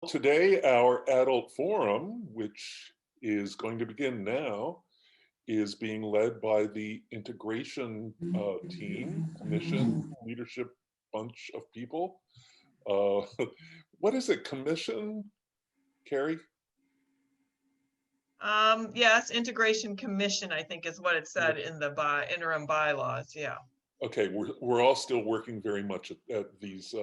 today our adult forum, which is going to begin now, is being led by the integration team, commission, leadership bunch of people. Uh, what is it, commission, Carrie? Yes, Integration Commission, I think is what it said in the interim bylaws, yeah. Okay, we're all still working very much at these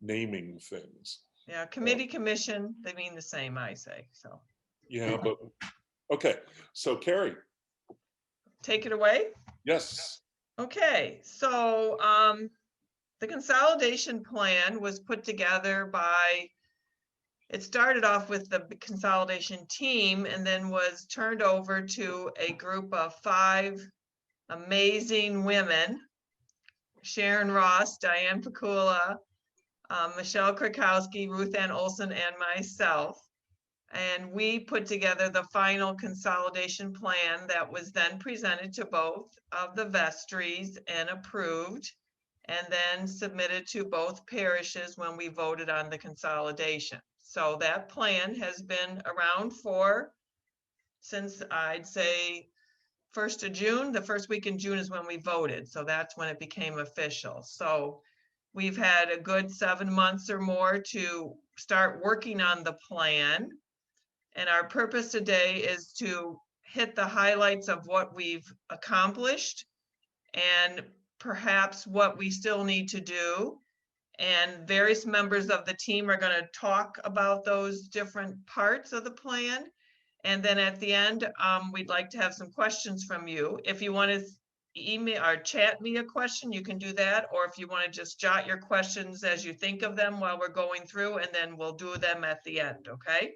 naming things. Yeah, committee, commission, they mean the same, I say, so. Yeah, but, okay, so Carrie. Take it away? Yes. Okay, so the consolidation plan was put together by, it started off with the consolidation team and then was turned over to a group of 5 amazing women: Sharon Ross, Diane Pakula, Michelle Krakowski, Ruth Ann Olson, and myself. And we put together the final consolidation plan that was then presented to both of the vestries and approved, and then submitted to both parishes when we voted on the consolidation. So that plan has been around since I'd say 1st of June. The first week in June is when we voted. So that's when it became official. So we've had a good 7 months or more to start working on the plan. And our purpose today is to hit the highlights of what we've accomplished and perhaps what we still need to do. And various members of the team are going to talk about those different parts of the plan. And then at the end, we'd like to have some questions from you. If you want to email or chat me a question, you can do that. Or if you want to just jot your questions as you think of them while we're going through, and then we'll do them at the end, okay?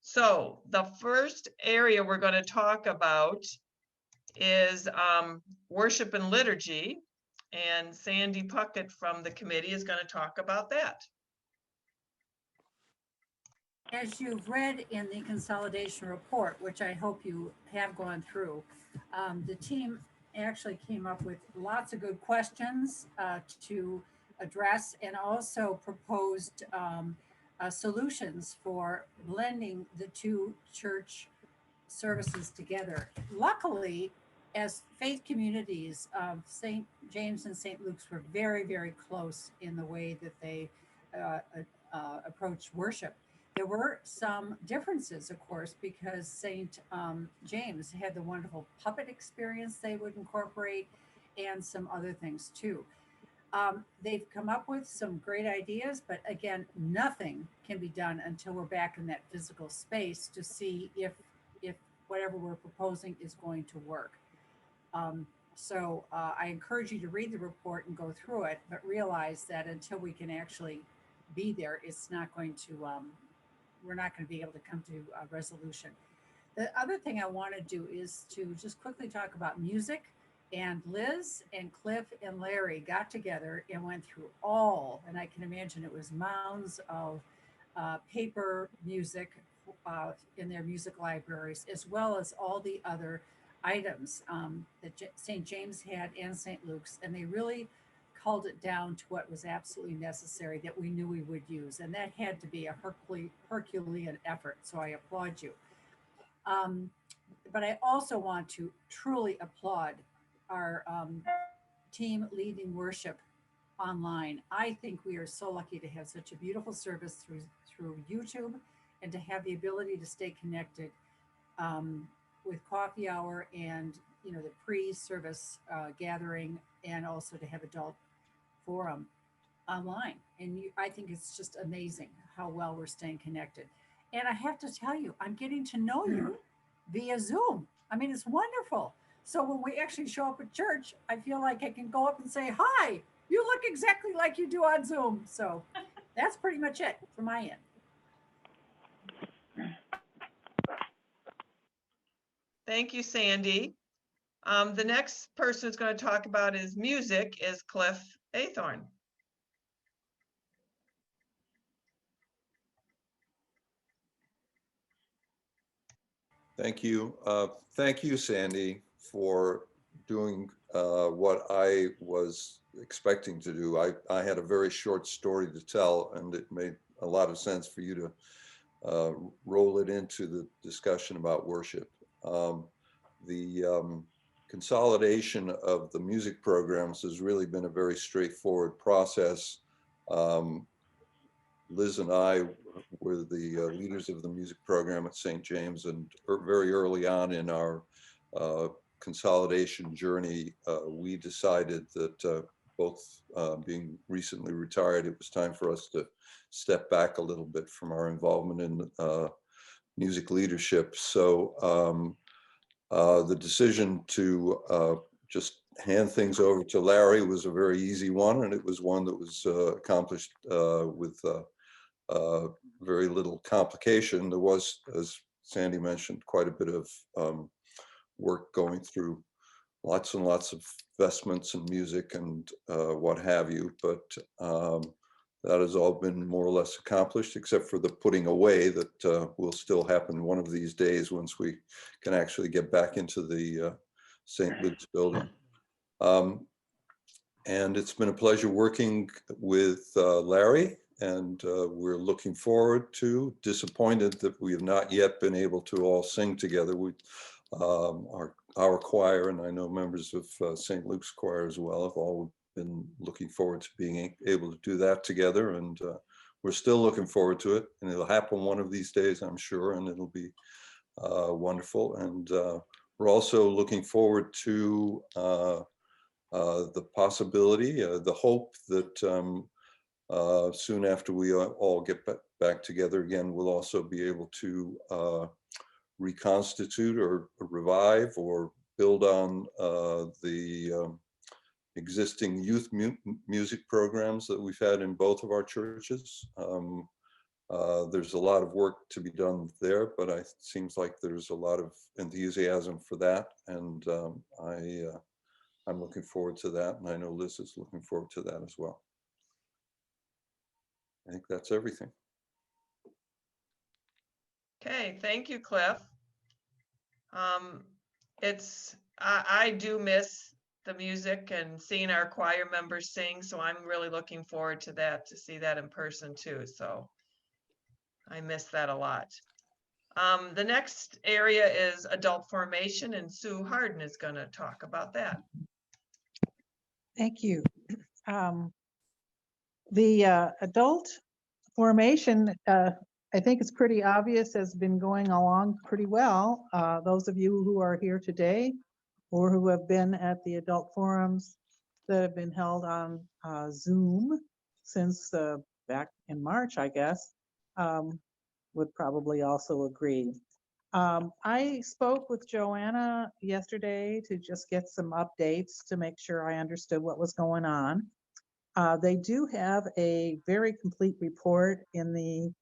So the first area we're going to talk about is worship and liturgy. And Sandy Puckett from the committee is going to talk about that. As you've read in the consolidation report, which I hope you have gone through, the team actually came up with lots of good questions to address, and also proposed solutions for blending the two church services together. Luckily, as faith communities, St. James and St. Luke's were very, very close in the way that they approached worship. There were some differences, of course, because St. James had the wonderful puppet experience they would incorporate, and some other things too. They've come up with some great ideas, but again, nothing can be done until we're back in that physical space to see if whatever we're proposing is going to work. So I encourage you to read the report and go through it, but realize that until we can actually be there, it's not going to, we're not going to be able to come to a resolution. The other thing I want to do is to just quickly talk about music. And Liz and Cliff and Larry got together and went through all, and I can imagine it was mounds of paper music in their music libraries, as well as all the other items that St. James had and St. Luke's, and they really culled it down to what was absolutely necessary that we knew we would use, and that had to be a Herculean effort, so I applaud you. But I also want to truly applaud our team leading worship online. I think we are so lucky to have such a beautiful service through YouTube, and to have the ability to stay connected with coffee hour and the pre-service gathering, and also to have adult forum online. And I think it's just amazing how well we're staying connected. And I have to tell you, I'm getting to know you via Zoom. I mean, it's wonderful. So when we actually show up at church, I feel like I can go up and say, hi, you look exactly like you do on Zoom. So that's pretty much it from my end. Thank you, Sandy. The next person who's going to talk about is music is Cliff Aythorn. Thank you. Thank you, Sandy, for doing what I was expecting to do. I had a very short story to tell, and it made a lot of sense for you to roll it into the discussion about worship. The consolidation of the music programs has really been a very straightforward process. Liz and I were the leaders of the music program at St. James, and very early on in our consolidation journey, we decided that both being recently retired, it was time for us to step back a little bit from our involvement in music leadership. So the decision to just hand things over to Larry was a very easy one, and it was one that was accomplished with very little complication. There was, as Sandy mentioned, quite a bit of work going through lots and lots of vestments and music and what have you, but that has all been more or less accomplished, except for the putting away that will still happen one of these days once we can actually get back into the St. Luke's building. And it's been a pleasure working with Larry, and we're looking forward to, disappointed that we have not yet been able to all sing together. Our choir, and I know members of St. Luke's choir as well, have all been looking forward to being able to do that together, and we're still looking forward to it, and it'll happen one of these days, I'm sure, and it'll be wonderful. And we're also looking forward to the possibility, the hope that soon after we all get back together again, we'll also be able to reconstitute or revive or build on the existing youth music programs that we've had in both of our churches. There's a lot of work to be done there, but it seems like there's a lot of enthusiasm for that, and I'm looking forward to that, and I know Liz is looking forward to that as well. I think that's everything. Okay, thank you, Cliff. I do miss the music and seeing our choir members sing, so I'm really looking forward to that, to see that in person too. So I miss that a lot. The next area is adult formation, and Sue Harden is going to talk about that. Thank you. The adult formation, I think it's pretty obvious, has been going along pretty well. Those of you who are here today or who have been at the adult forums that have been held on Zoom since back in March, I guess, would probably also agree. I spoke with Joanna yesterday to just get some updates to make sure I understood what was going on. They do have a very complete report in the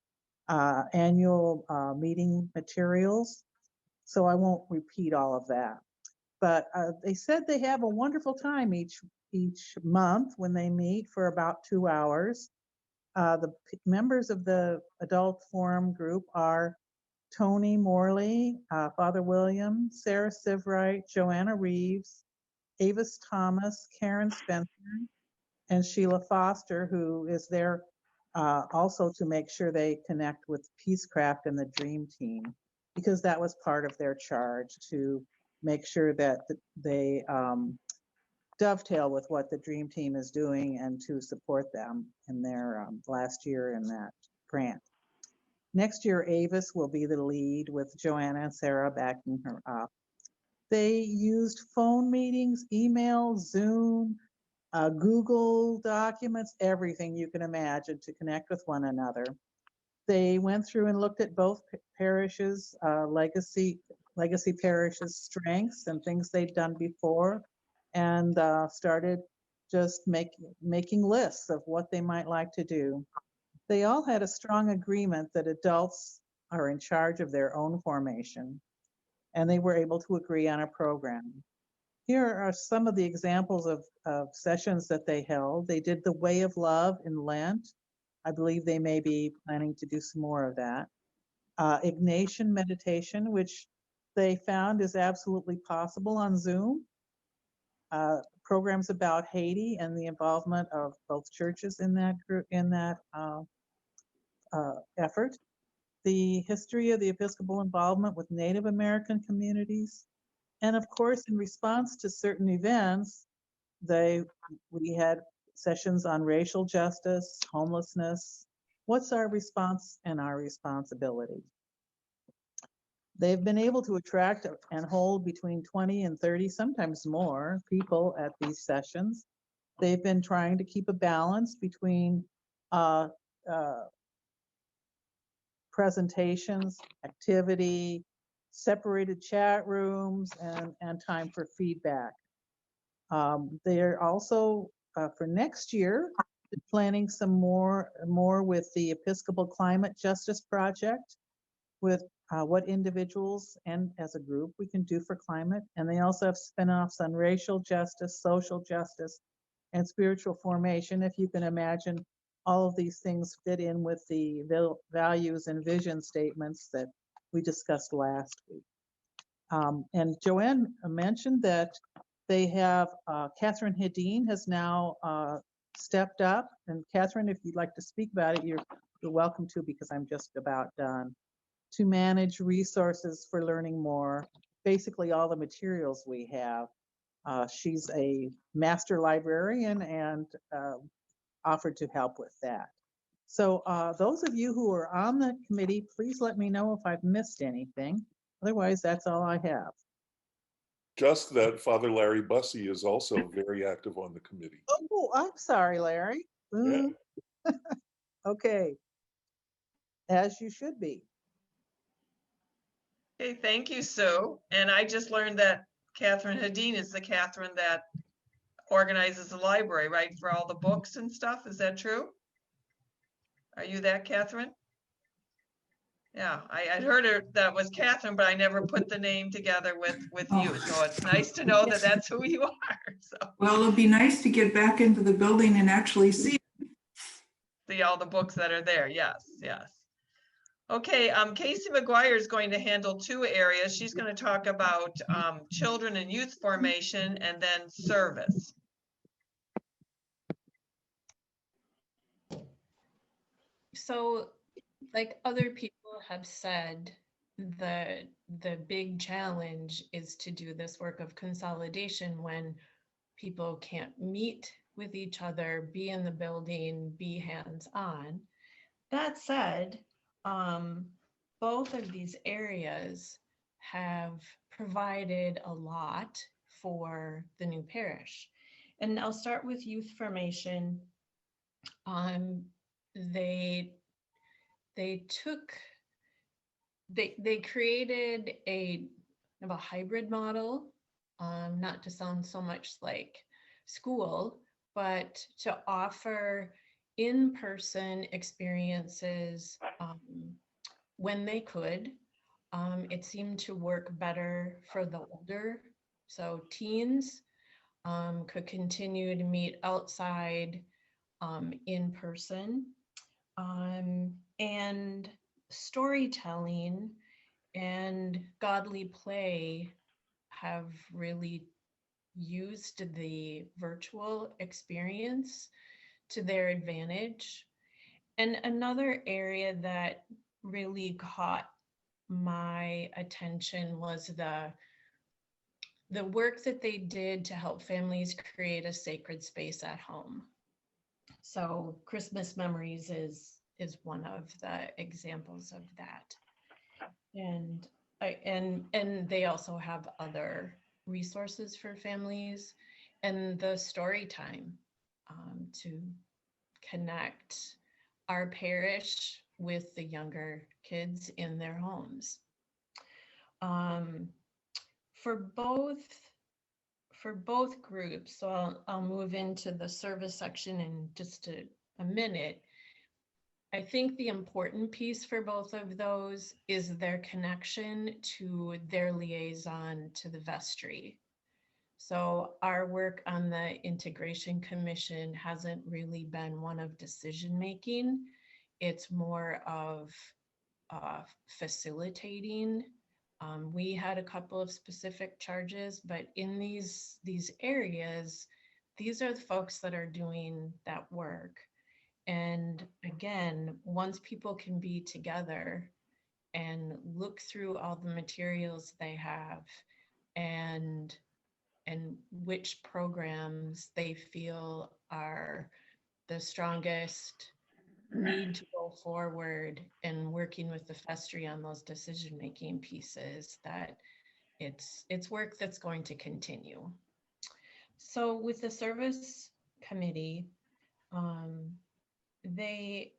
annual meeting materials, so I won't repeat all of that. But they said they have a wonderful time each month when they meet for about 2 hours. The members of the adult forum group are Tony Morley, Father William, Sarah Sivright, Joanna Reeves, Avis Thomas, Karen Spencer, and Sheila Foster, who is there also to make sure they connect with Peacecraft and the Dream Team, because that was part of their charge, to make sure that they dovetail with what the Dream Team is doing and to support them in their last year in that grant. Next year, Avis will be the lead with Joanna and Sarah backing her up. They used phone meetings, email, Zoom, Google Documents, everything you can imagine to connect with one another. They went through and looked at both parishes, legacy parishes' strengths and things they'd done before, and started just making lists of what they might like to do. They all had a strong agreement that adults are in charge of their own formation, and they were able to agree on a program. Here are some of the examples of sessions that they held. They did the Way of Love in Lent. I believe they may be planning to do some more of that. Ignatian meditation, which they found is absolutely possible on Zoom. Programs about Haiti and the involvement of both churches in that group, in that effort, the history of the Episcopal involvement with Native American communities, and of course, in response to certain events, we had sessions on racial justice, homelessness. What's our response and our responsibility? They've been able to attract and hold between 20 and 30, sometimes more, people at these sessions. They've been trying to keep a balance between uh, presentations, activity, separated chat rooms, and time for feedback. They're also, for next year, planning some more with the Episcopal Climate Justice Project, with what individuals and as a group we can do for climate. And they also have spin-offs on racial justice, social justice, and spiritual formation. If you can imagine, all of these things fit in with the values and vision statements that we discussed last week. And Joanne mentioned that they have, Catherine Hedin has now stepped up. And Catherine, if you'd like to speak about it, you're welcome to, because I'm just about done. To manage resources for learning more, basically all the materials we have. She's a master librarian and offered to help with that. So those of you who are on the committee, please let me know if I've missed anything. Otherwise, that's all I have. Just that Father Larry Bussey is also very active on the committee. Oh, I'm sorry, Larry. Yeah. Okay. As you should be. Okay, thank you, Sue. And I just learned that Catherine Hedin is the Catherine that organizes the library, right, for all the books and stuff. Is that true? Are you that Catherine? Yeah, I'd heard her, that was Catherine, but I never put the name together with you. So it's nice to know that that's who you are. So Well, it'll be nice to get back into the building and actually see. see all the books that are there. Yes, yes. Okay, Casey McGuire is going to handle two areas. She's going to talk about children and youth formation and then service. So, like other people have said, the big challenge is to do this work of consolidation when people can't meet with each other, be in the building, be hands-on. That said, both of these areas have provided a lot for the new parish. And I'll start with youth formation. They created a hybrid model, not to sound so much like school, but to offer in-person experiences when they could. It seemed to work better for the older, so teens could continue to meet outside in person, and storytelling and godly play have really used the virtual experience to their advantage. And another area that really caught my attention was the work that they did to help families create a sacred space at home. So Christmas Memories is one of the examples of that. And they also have other resources for families, and the story time to connect our parish with the younger kids in their homes. For both groups, so I'll move into the service section in just a minute. I think the important piece for both of those is their connection to their liaison to the vestry. So our work on the Integration Commission hasn't really been one of decision-making. It's more of facilitating. We had a couple of specific charges, but in these areas, these are the folks that are doing that work. And again, once people can be together and look through all the materials they have and which programs they feel are the strongest, need to go forward, and working with the vestry on those decision-making pieces, that it's work that's going to continue. So with the service committee, they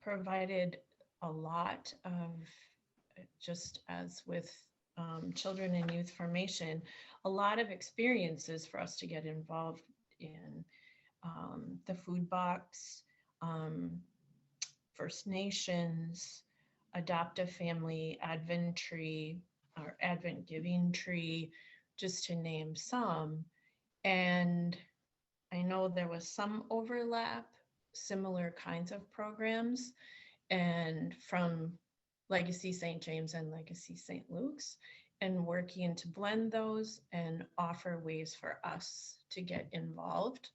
provided a lot of, just as with children and youth formation, a lot of experiences for us to get involved in. The food box, First Nations, adoptive family, Advent tree, or Advent giving tree, just to name some. And I know there was some overlap, similar kinds of programs, and from Legacy St. James and Legacy St. Luke's, and working to blend those and offer ways for us to get involved.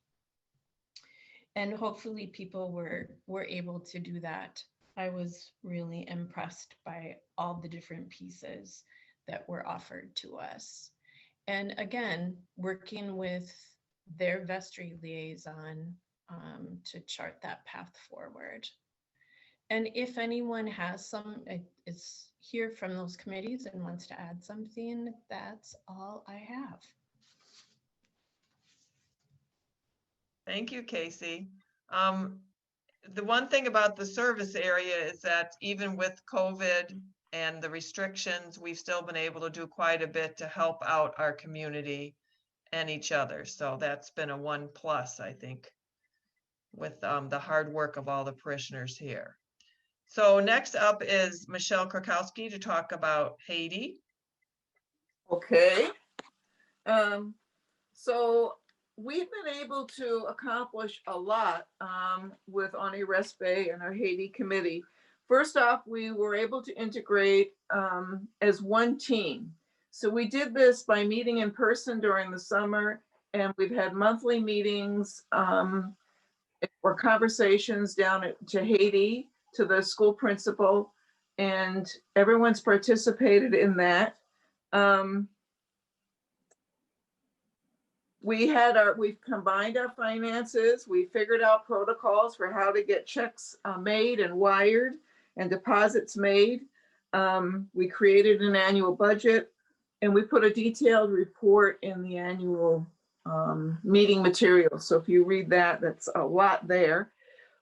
And hopefully people were able to do that. I was really impressed by all the different pieces that were offered to us. And again, working with their vestry liaison to chart that path forward. And if anyone has is here from those committees and wants to add something, that's all I have. Thank you, Casey. The one thing about the service area is that even with COVID and the restrictions, we've still been able to do quite a bit to help out our community and each other. So that's been a 1+, I think, with the hard work of all the parishioners here. So next up is Michelle Krakowski to talk about Haiti. Okay. So we've been able to accomplish a lot with Oni Respe and our Haiti committee. First off, we were able to integrate as one team. So we did this by meeting in person during the summer, and we've had monthly meetings or conversations down to Haiti, to the school principal, and everyone's participated in that. We've combined our finances. We figured out protocols for how to get checks made and wired and deposits made. We created an annual budget, and we put a detailed report in the annual meeting materials. So if you read that, that's a lot there.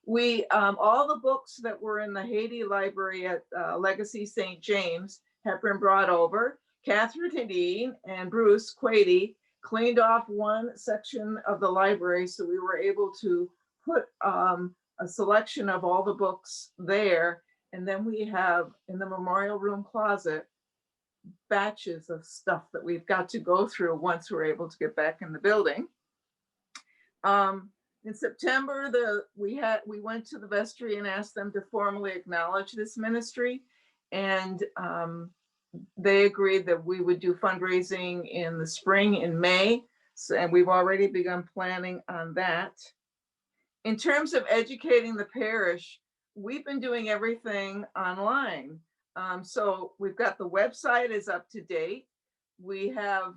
We, all the books that were in the Haiti library at Legacy St. James have been brought over. Catherine Hedin and Bruce Quady cleaned off one section of the library, so we were able to put a selection of all the books there. And then we have in the memorial room closet batches of stuff that we've got to go through once we're able to get back in the building. In September, we went to the vestry and asked them to formally acknowledge this ministry, and they agreed that we would do fundraising in the spring in May. So, and we've already begun planning on that. In terms of educating the parish, we've been doing everything online. So we've got the website is up to date. We have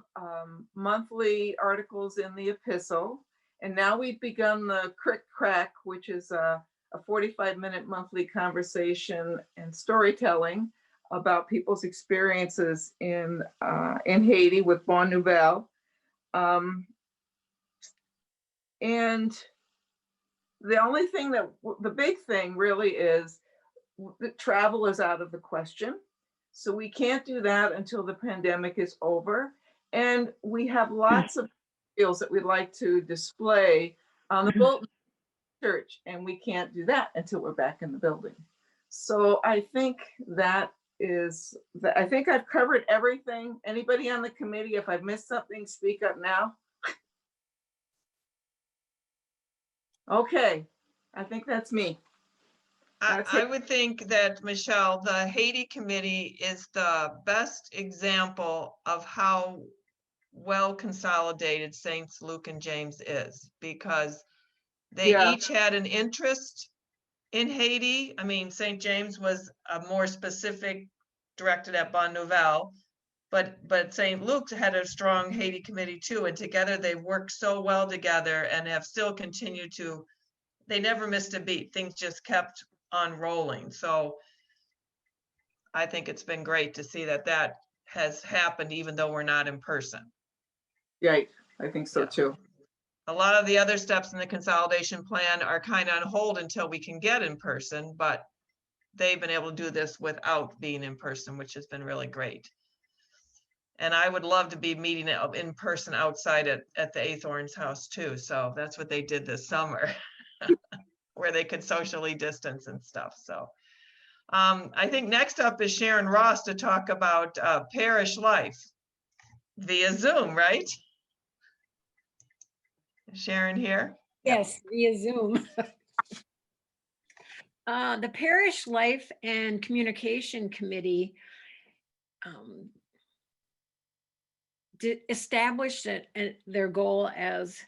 monthly articles in the epistle. And now we've begun the Crick Crack, which is a 45-minute monthly conversation and storytelling about people's experiences in Haiti with Bon Nouvelle. And the only thing the big thing really is that travel is out of the question. So we can't do that until the pandemic is over. And we have lots of materials that we'd like to display on the Bolton Church, and we can't do that until we're back in the building. So I think I think I've covered everything. Anybody on the committee, if I've missed something, speak up now. Okay, I think that's me. I would think that, Michelle, the Haiti committee is the best example of how well consolidated Saints Luke and James is, because They Yeah. each had an interest in Haiti. I mean, St. James was more specific, directed at Bon Nouvelle. But St. Luke's had a strong Haiti committee too, and together they've worked so well together and have still continued to, they never missed a beat. Things just kept on rolling. So I think it's been great to see that that has happened even though we're not in person. Right, I think so Yeah. too. A lot of the other steps in the consolidation plan are kind of on hold until we can get in person, but they've been able to do this without being in person, which has been really great. And I would love to be meeting in person outside at the Athorn's house too. So that's what they did this summer, where they could socially distance and stuff. So I think next up is Sharon Ross to talk about parish life via Zoom, right? Is Sharon here? Yes, via Zoom. The Parish Life and Communication Committee established their goal as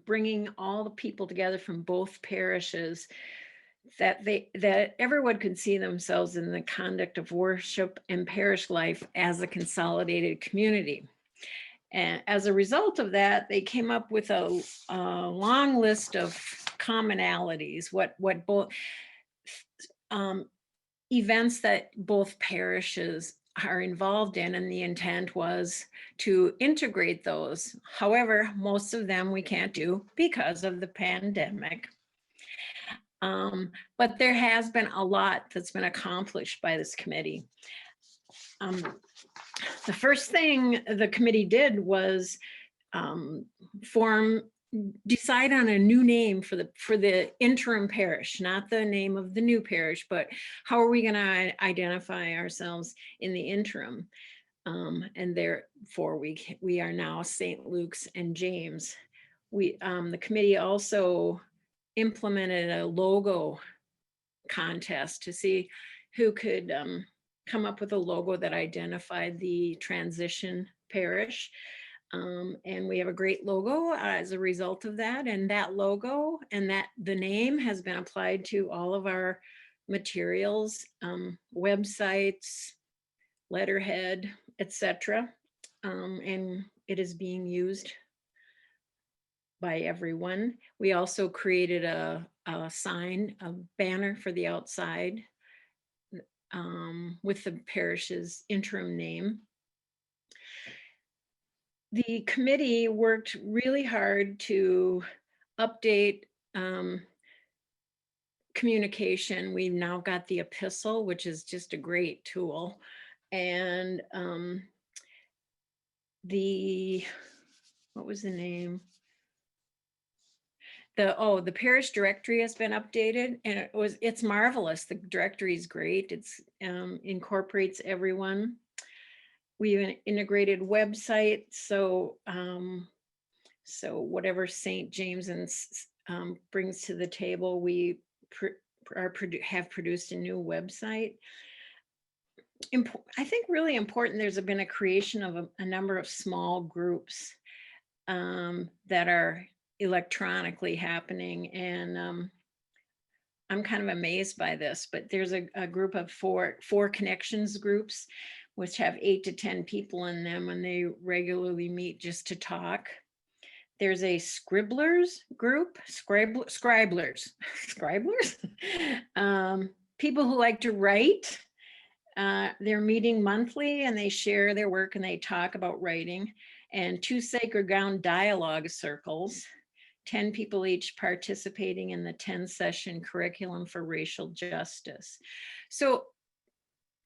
bringing all the people together from both parishes, that everyone could see themselves in the conduct of worship and parish life as a consolidated community. And as a result of that, they came up with a long list of commonalities, what both events that both parishes are involved in, and the intent was to integrate those. However, most of them we can't do because of the pandemic. But there has been a lot that's been accomplished by this committee. The first thing the committee did was decide on a new name for the interim parish, not the name of the new parish, but how are we going to identify ourselves in the interim? And therefore we are now St. Luke's and James. The committee also implemented a logo contest to see who could come up with a logo that identified the transition parish. And we have a great logo as a result of that. And that logo and the name has been applied to all of our materials, websites, letterhead, etc. And it is being used by everyone. We also created a sign, a banner for the outside with the parish's interim name. The committee worked really hard to update communication. We've now got the epistle, which is just a great tool. And what was the name? The parish directory has been updated, and it's marvelous. The directory is great. It's incorporates everyone. We've integrated website, so whatever St. James brings to the table, we have produced a new website. I think really important, there's been a creation of a number of small groups that are electronically happening, and I'm kind of amazed by this, but there's a group of four connections groups, which have 8 to 10 people in them, and they regularly meet just to talk. There's a scribblers group, scriblers, people who like to write. They're meeting monthly, and they share their work and they talk about writing. And 2 sacred ground dialogue circles, 10 people each participating in the 10-session curriculum for racial justice. So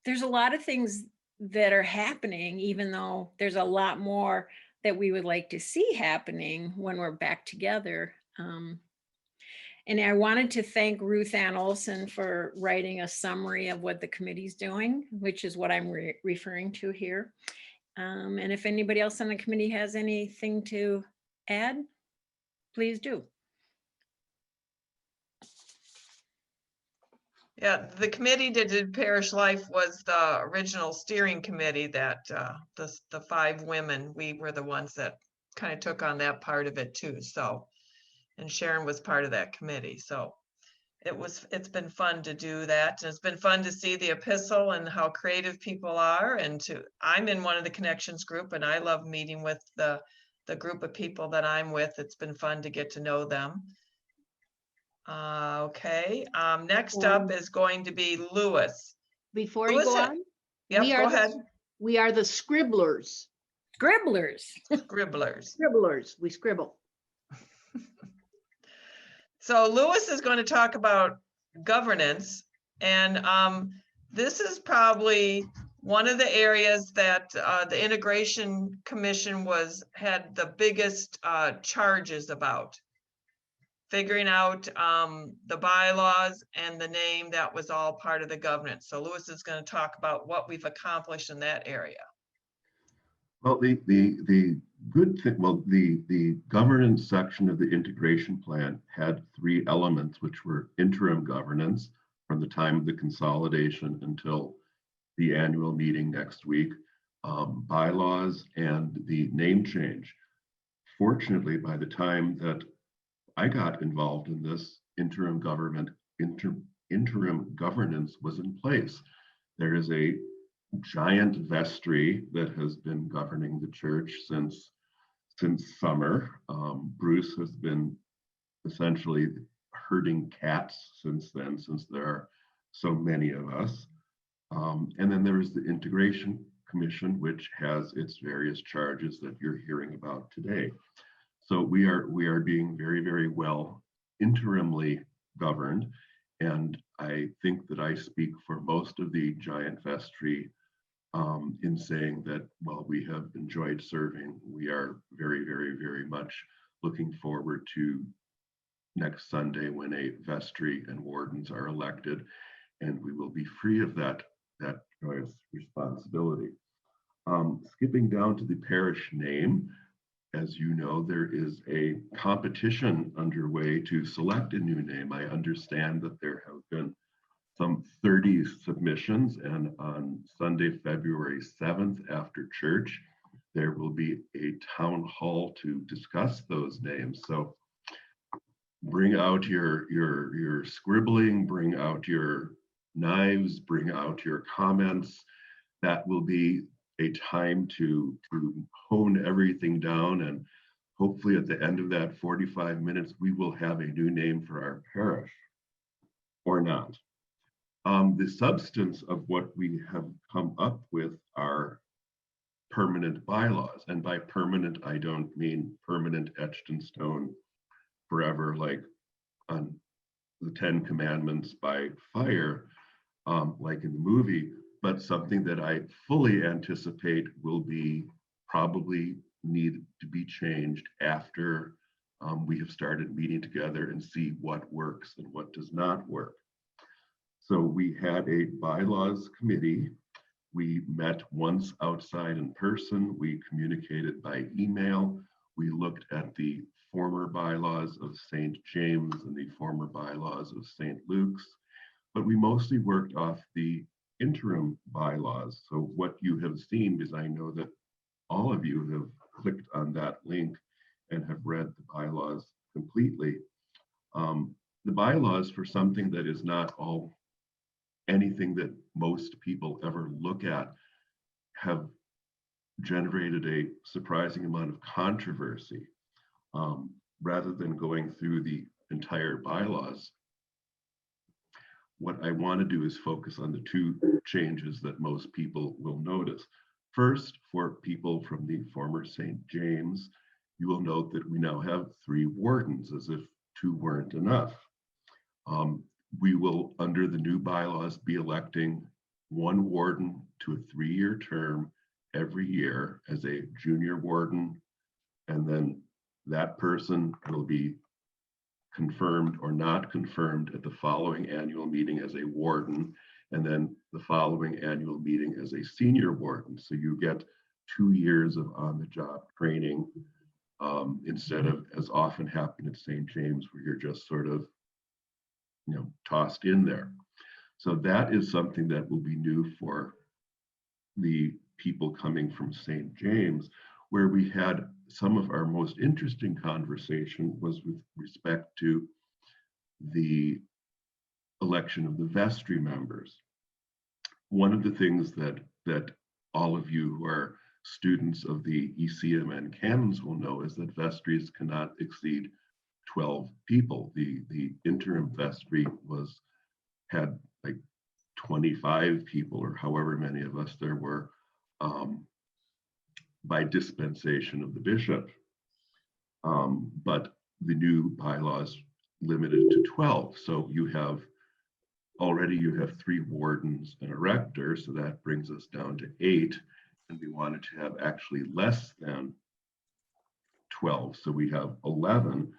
there's a lot of things that are happening, even though there's a lot more that we would like to see happening when we're back together. And I wanted to thank Ruth Ann Olson for writing a summary of what the committee's doing, which is what I'm referring to here. And if anybody else on the committee has anything to add, please do. Yeah, the committee that did Parish Life was the original steering committee that the 5 women, we were the ones that kind of took on that part of it too. So and Sharon was part of that committee. So it's been fun to do that. And it's been fun to see the epistle and how creative people are. And I'm in one of the connections group, and I love meeting with the group of people that I'm with. It's been fun to get to know them. Okay, next up is going to be Lewis. Before you go Lewis, on, Yep, we go are ahead. we are the scribblers. Scribblers. Scribblers. Scribblers, we scribble. So Lewis is going to talk about governance, and this is probably one of the areas that the Integration Commission had the biggest charges about. Figuring out the bylaws and the name, that was all part of the governance. So Lewis is going to talk about what we've accomplished in that area. Well, the good thing, well, the governance section of the integration plan had 3 elements, which were interim governance from the time of the consolidation until the annual meeting next week, bylaws, and the name change. Fortunately, by the time that I got involved in this, interim governance was in place. There is a giant vestry that has been governing the church since summer. Bruce has been essentially herding cats since then, since there are so many of us. And then there is the Integration Commission, which has its various charges that you're hearing about today. So we are being very, very well interimly governed. And I think that I speak for most of the giant vestry in saying that, while we have enjoyed serving, we are very, very, very much looking forward to next Sunday when a vestry and wardens are elected, and we will be free of that joyous responsibility. Skipping down to the parish name, as you know, there is a competition underway to select a new name. I understand that there have been some 30 submissions, and on Sunday, February 7th after church, there will be a town hall to discuss those names. So bring out your scribbling, bring out your knives, bring out your comments. That will be a time to hone everything down, and hopefully at the end of that 45 minutes, we will have a new name for our parish, or not. The substance of what we have come up with are permanent bylaws. And by permanent, I don't mean permanent etched in stone forever, like on the 10 Commandments by fire, like in the movie, but something that I fully anticipate will be probably need to be changed after we have started meeting together and see what works and what does not work. So we had a bylaws committee. We met once outside in person. We communicated by email. We looked at the former bylaws of St. James and the former bylaws of St. Luke's, but we mostly worked off the interim bylaws. So what you have seen, because I know that all of you have clicked on that link and have read the bylaws completely. The bylaws, for something that is not all anything that most people ever look at, have generated a surprising amount of controversy. Rather than going through the entire bylaws, what I want to do is focus on the 2 changes that most people will notice. First, for people from the former St. James, you will note that we now have 3 wardens, as if 2 weren't enough. We will, under the new bylaws, be electing 1 warden to a 3-year term every year as a junior warden, and then that person will be confirmed or not confirmed at the following annual meeting as a warden, and then the following annual meeting as a senior warden. So you get 2 years of on-the-job training instead of, as often happened at St. James, where you're just sort of, tossed in there. So that is something that will be new for the people coming from St. James. Where we had some of our most interesting conversation was with respect to the election of the vestry members. One of the things that all of you who are students of the ECMN canons will know is that vestries cannot exceed 12 people. The interim vestry had like 25 people, or however many of us there were, by dispensation of the bishop. But the new bylaws limited to 12. So you have 3 wardens and a rector, so that brings us down to 8. And we wanted to have actually less than 12. So we have 11.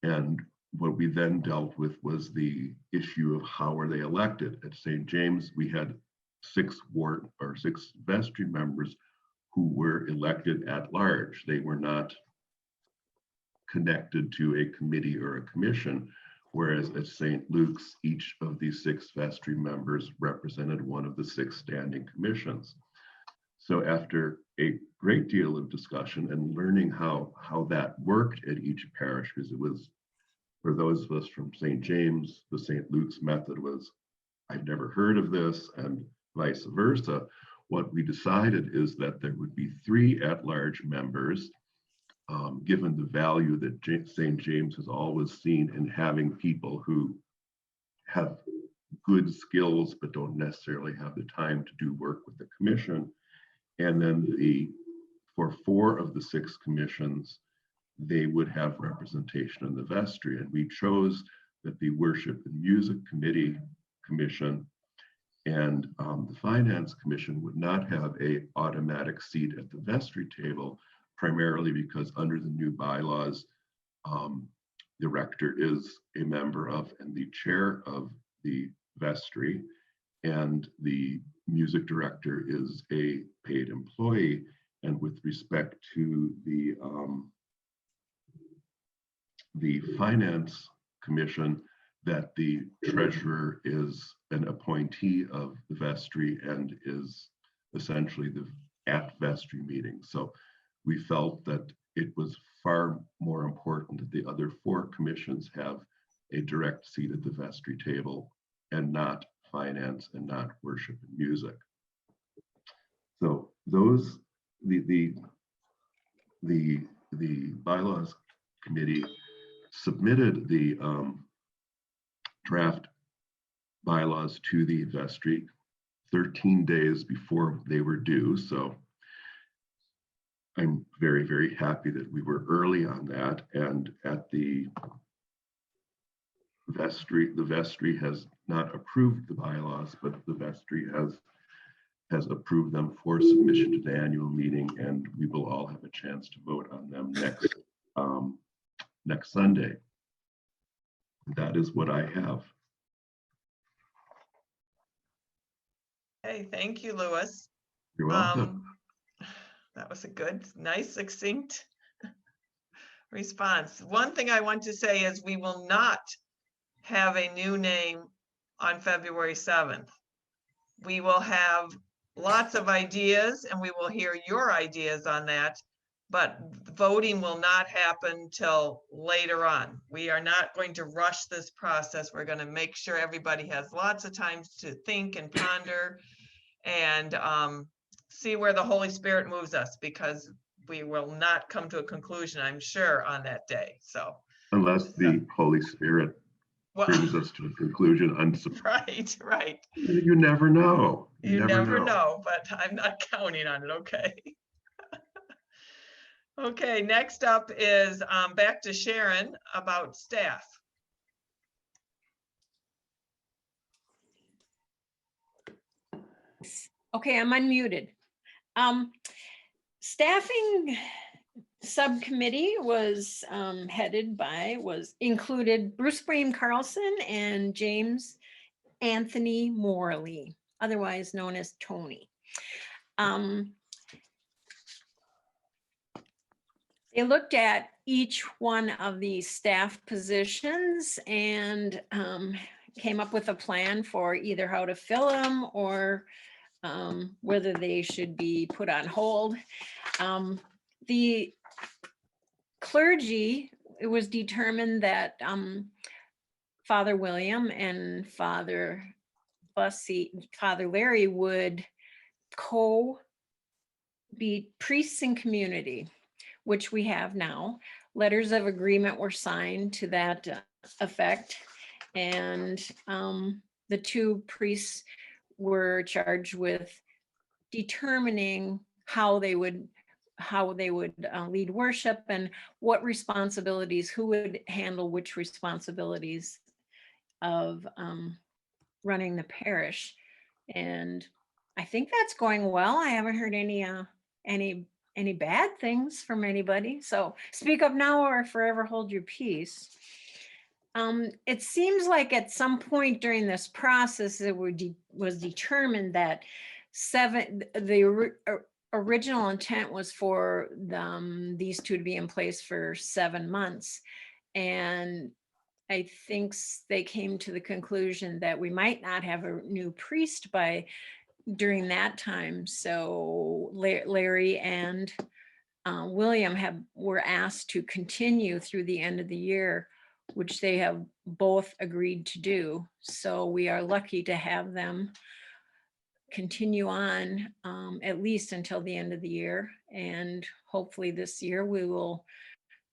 And what we then dealt with was the issue of how are they elected. At St. James, we had 6 vestry members who were elected at large. They were not connected to a committee or a commission, whereas at St. Luke's, each of these 6 vestry members represented one of the 6 standing commissions. So after a great deal of discussion and learning how that worked at each parish, because it was, for those of us from St. James, the St. Luke's method was, I've never heard of this, and vice versa. What we decided is that there would be 3 at-large members, given the value that St. James has always seen in having people who have good skills but don't necessarily have the time to do work with the commission. And then for 4 of the 6 commissions, they would have representation in the vestry. And we chose that the Worship and Music Commission and the Finance Commission would not have an automatic seat at the vestry table, primarily because under the new bylaws, the rector is a member of and the chair of the vestry, and the music director is a paid employee. And with respect to the Finance Commission, that the treasurer is an appointee of the vestry and is essentially at vestry meetings. So we felt that it was far more important that the other 4 commissions have a direct seat at the vestry table and not finance and not worship and music. So those, the bylaws committee submitted the draft bylaws to the vestry 13 days before they were due. So I'm very, very happy that we were early on that. And at the vestry has not approved the bylaws, but the vestry has approved them for submission to the annual meeting, and we will all have a chance to vote on them next Sunday. That is what I have. Hey, thank you, Louis. You're welcome. That was a good, nice, succinct response. One thing I want to say is we will not have a new name on February 7th. We will have lots of ideas and we will hear your ideas on that, but voting will not happen till later on. We are not going to rush this process. We're going to make sure everybody has lots of time to think and ponder and see where the Holy Spirit moves us, because we will not come to a conclusion, I'm sure, on that day. So unless the Holy Spirit brings us to a conclusion, right. You never know. You never know, but I'm not counting on it. Okay. Okay, next up is back to Sharon about staff. Okay, I'm unmuted. Staffing subcommittee was included Bruce Bream Carlson and James Anthony Morley, otherwise known as Tony. They looked at each one of the staff positions and came up with a plan for either how to fill them or whether they should be put on hold. the clergy, it was determined that Father William and Father Larry would be priests in community, which we have now. Letters of agreement were signed to that effect. And the two priests were charged with determining how they would lead worship and what responsibilities, who would handle which responsibilities of running the parish. And I think that's going well. I haven't heard any bad things from anybody. So speak up now or forever hold your peace. It seems like at some point during this process, it was determined that the original intent was for these two to be in place for 7 months. And I think they came to the conclusion that we might not have a new priest during that time. So Larry and William were asked to continue through the end of the year, which they have both agreed to do. So we are lucky to have them continue on at least until the end of the year. And hopefully this year we will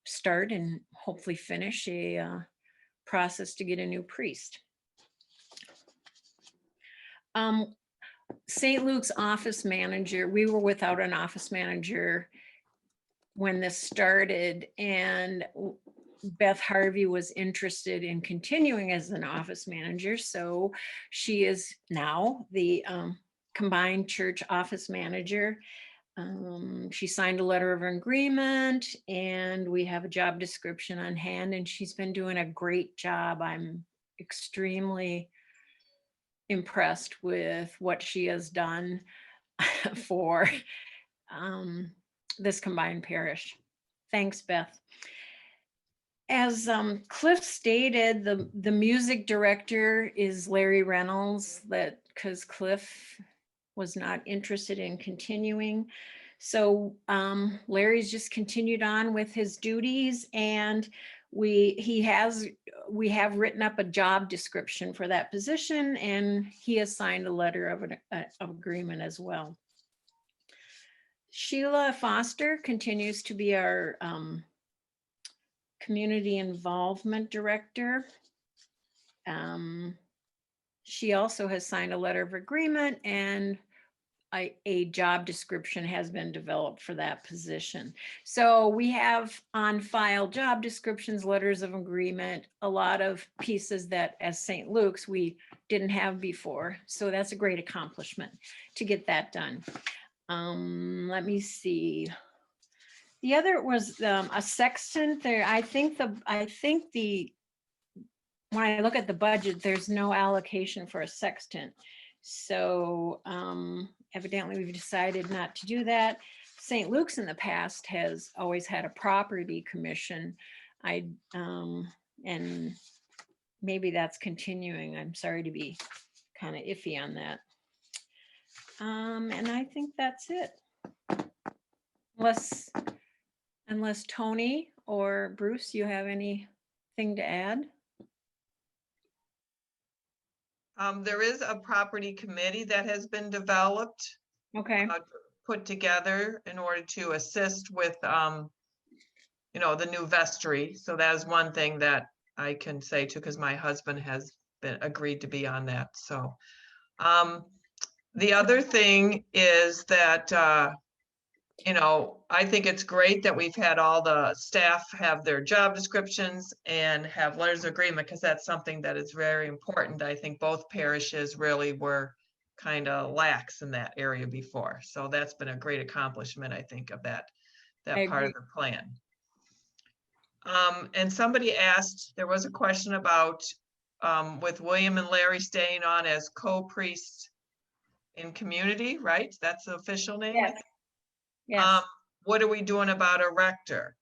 start and hopefully finish a process to get a new priest. St. Luke's office manager, we were without an office manager when this started, and Beth Harvey was interested in continuing as an office manager. So she is now the combined church office manager. She signed a letter of agreement and we have a job description on hand, and she's been doing a great job. I'm extremely impressed with what she has done for this combined parish. Thanks, Beth. As Cliff stated, the music director is Larry Reynolds, because Cliff was not interested in continuing. So Larry's just continued on with his duties, and we have written up a job description for that position, and he has signed a letter of agreement as well. Sheila Foster continues to be our community involvement director. She also has signed a letter of agreement, and a job description has been developed for that position. So we have on file job descriptions, letters of agreement, a lot of pieces that as St. Luke's we didn't have before. So that's a great accomplishment to get that done. Let me see. The other was a sexton there. I think when I look at the budget, there's no allocation for a sextant. So evidently we've decided not to do that. St. Luke's in the past has always had a property commission. And maybe that's continuing. I'm sorry to be kind of iffy on that. And I think that's it. Unless Tony or Bruce, you have anything to add? There is a property committee that has been developed, Okay. put together in order to assist with, the new vestry. So that is one thing that I can say too, because my husband has agreed to be on that. So the other thing is that, I think it's great that we've had all the staff have their job descriptions and have letters of agreement, because that's something that is very important. I think both parishes really were kind of lax in that area before. So that's been a great accomplishment, I think, of that part of the plan. And somebody asked, there was a question about with William and Larry staying on as co-priests in community, right? That's the official name? Yes. Yes. What are we doing about a rector?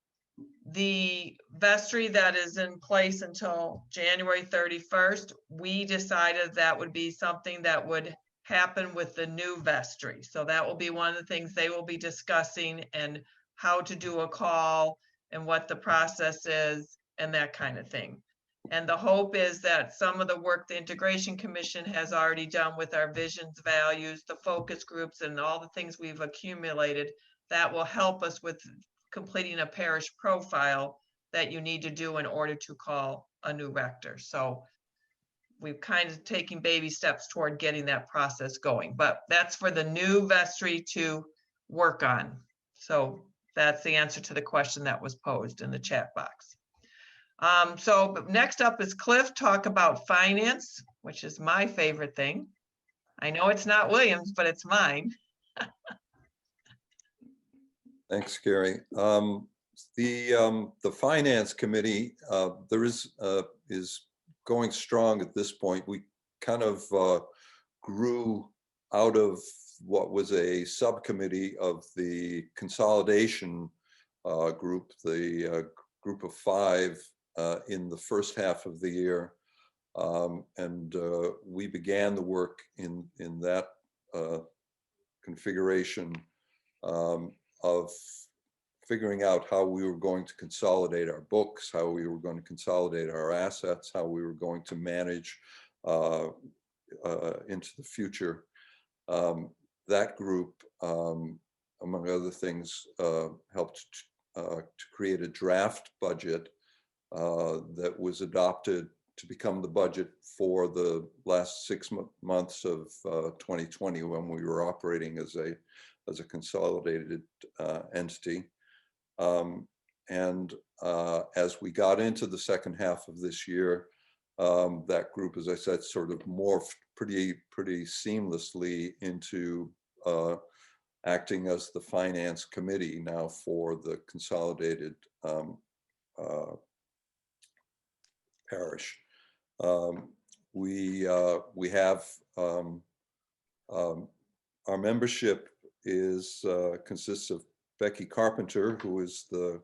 The vestry that is in place until January 31st, we decided that would be something that would happen with the new vestry. So that will be one of the things they will be discussing, and how to do a call and what the process is and that kind of thing. And the hope is that some of the work the Integration Commission has already done with our visions, values, the focus groups, and all the things we've accumulated, that will help us with completing a parish profile that you need to do in order to call a new rector. So we've kind of taken baby steps toward getting that process going, but that's for the new vestry to work on. So that's the answer to the question that was posed in the chat box. So next up is Cliff, talk about finance, which is my favorite thing. I know it's not William's, but it's mine. Thanks, Gary. The Finance Committee, is going strong at this point. We kind of grew out of what was a subcommittee of the consolidation group, the group of 5 in the first half of the year. And we began the work in that configuration of figuring out how we were going to consolidate our books, how we were going to consolidate our assets, how we were going to manage into the future. That group, among other things, helped to create a draft budget that was adopted to become the budget for the last 6 months of 2020, when we were operating as a consolidated entity. And as we got into the second half of this year, that group, as I said, sort of morphed pretty seamlessly into acting as the Finance Committee now for the consolidated parish. We have our membership consists of Becky Carpenter, who is the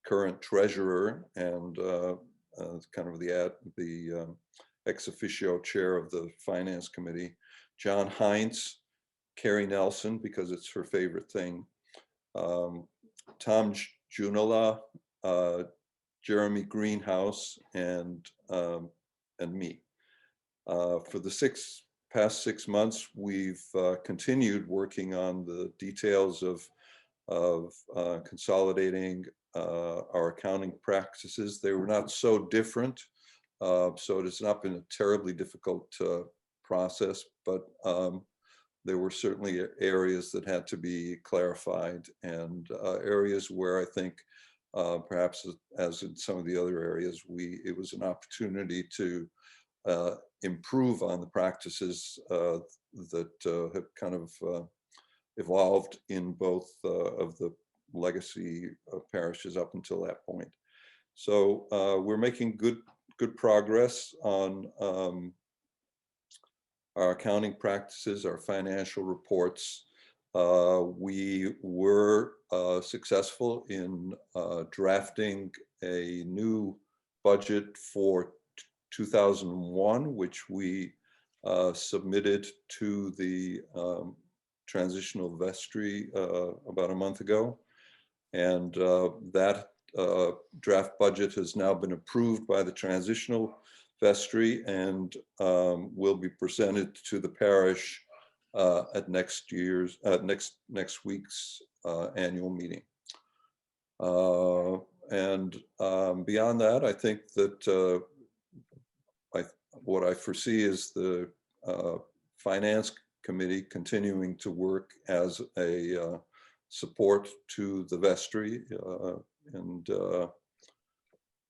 current treasurer and kind of the ex officio chair of the Finance Committee, John Heinz, Carrie Nelson, because it's her favorite thing, Tom Junala, Jeremy Greenhouse, and me. For the past 6 months, we've continued working on the details of consolidating our accounting practices. They were not so different, so it has not been a terribly difficult process, but there were certainly areas that had to be clarified, and areas where I think perhaps, as in some of the other areas, it was an opportunity to improve on the practices that have kind of evolved in both of the legacy parishes up until that point. So we're making good progress on our accounting practices, our financial reports. We were successful in drafting a new budget for 2001, which we submitted to the transitional vestry about a month ago. And that draft budget has now been approved by the transitional vestry and will be presented to the parish at next week's annual meeting. And beyond that, I think that what I foresee is the Finance Committee continuing to work as a support to the vestry. And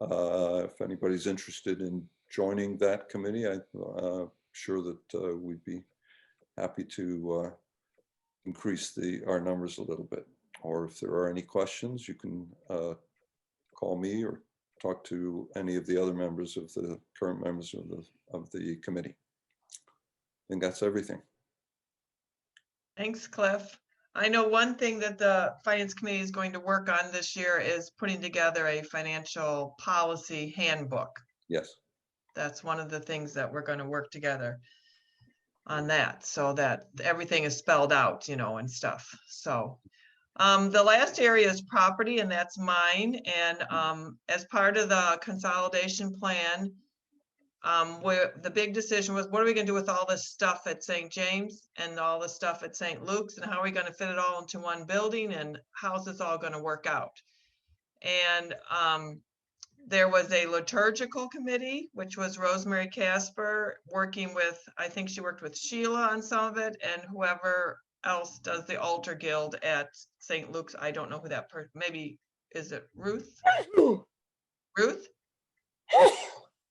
if anybody's interested in joining that committee, I'm sure that we'd be happy to increase our numbers a little bit. Or if there are any questions, you can call me or talk to any of the other members of the current members of the committee. I think that's everything. Thanks, Cliff. I know one thing that the Finance Committee is going to work on this year is putting together a financial policy handbook. Yes. That's one of the things that we're going to work together on, that so that everything is spelled out, and stuff. So The last area is property, and that's mine. And as part of the consolidation plan, where the big decision was, what are we gonna do with all this stuff at St. James and all the stuff at St. Luke's, and how are we gonna fit it all into one building, and how's this all gonna work out? And there was a liturgical committee, which was Rosemary Casper working with, I think she worked with Sheila on some of it, and whoever else does the altar guild at St. Luke's. I don't know who that person, maybe, is it Ruth? Ruth?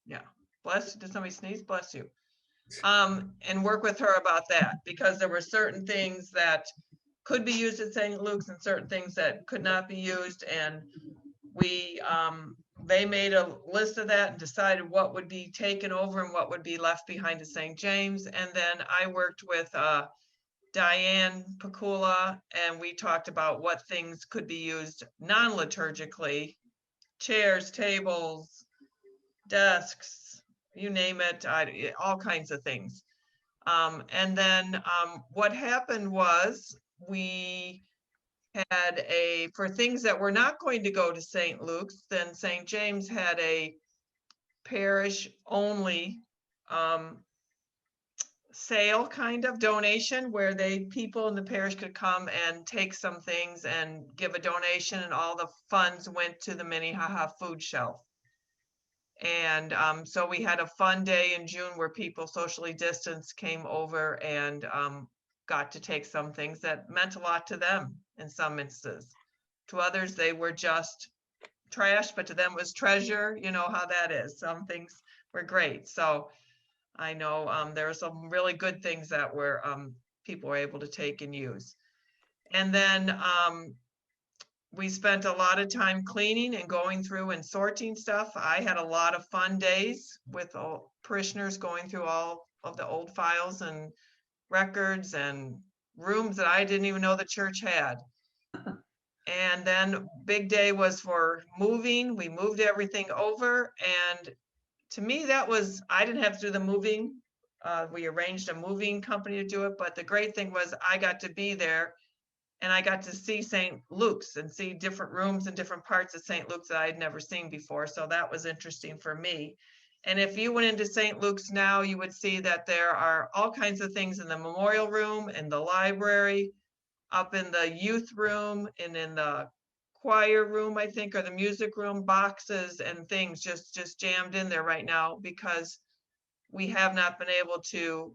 Yeah, bless, did somebody sneeze? Bless you. And work with her about that, because there were certain things that could be used at St. Luke's and certain things that could not be used. And we, they made a list of that and decided what would be taken over and what would be left behind at St. James. And then I worked with Diane Pakula, and we talked about what things could be used non-liturgically: chairs, tables, desks, you name it, all kinds of things. And then what happened was we had for things that were not going to go to St. Luke's, then St. James had a parish only sale kind of donation, where people in the parish could come and take some things and give a donation, and all the funds went to the Minnehaha food shelf. And so we had a fun day in June where people socially distanced came over and got to take some things that meant a lot to them in some instances. To others, they were just trash, but to them was treasure. You know how that is. Some things were great. So I know there are some really good things that were people were able to take and use. And then we spent a lot of time cleaning and going through and sorting stuff. I had a lot of fun days with all parishioners going through all of the old files and records and rooms that I didn't even know the church had. And then big day was for moving. We moved everything over. And to me, that was, I didn't have to do the moving. We arranged a moving company to do it. But the great thing was I got to be there, and I got to see St. Luke's and see different rooms and different parts of St. Luke's that I'd never seen before. So that was interesting for me. And if you went into St. Luke's now, you would see that there are all kinds of things in the memorial room, in the library, up in the youth room, and in the choir room, I think, or the music room, boxes and things just jammed in there right now, because we have not been able to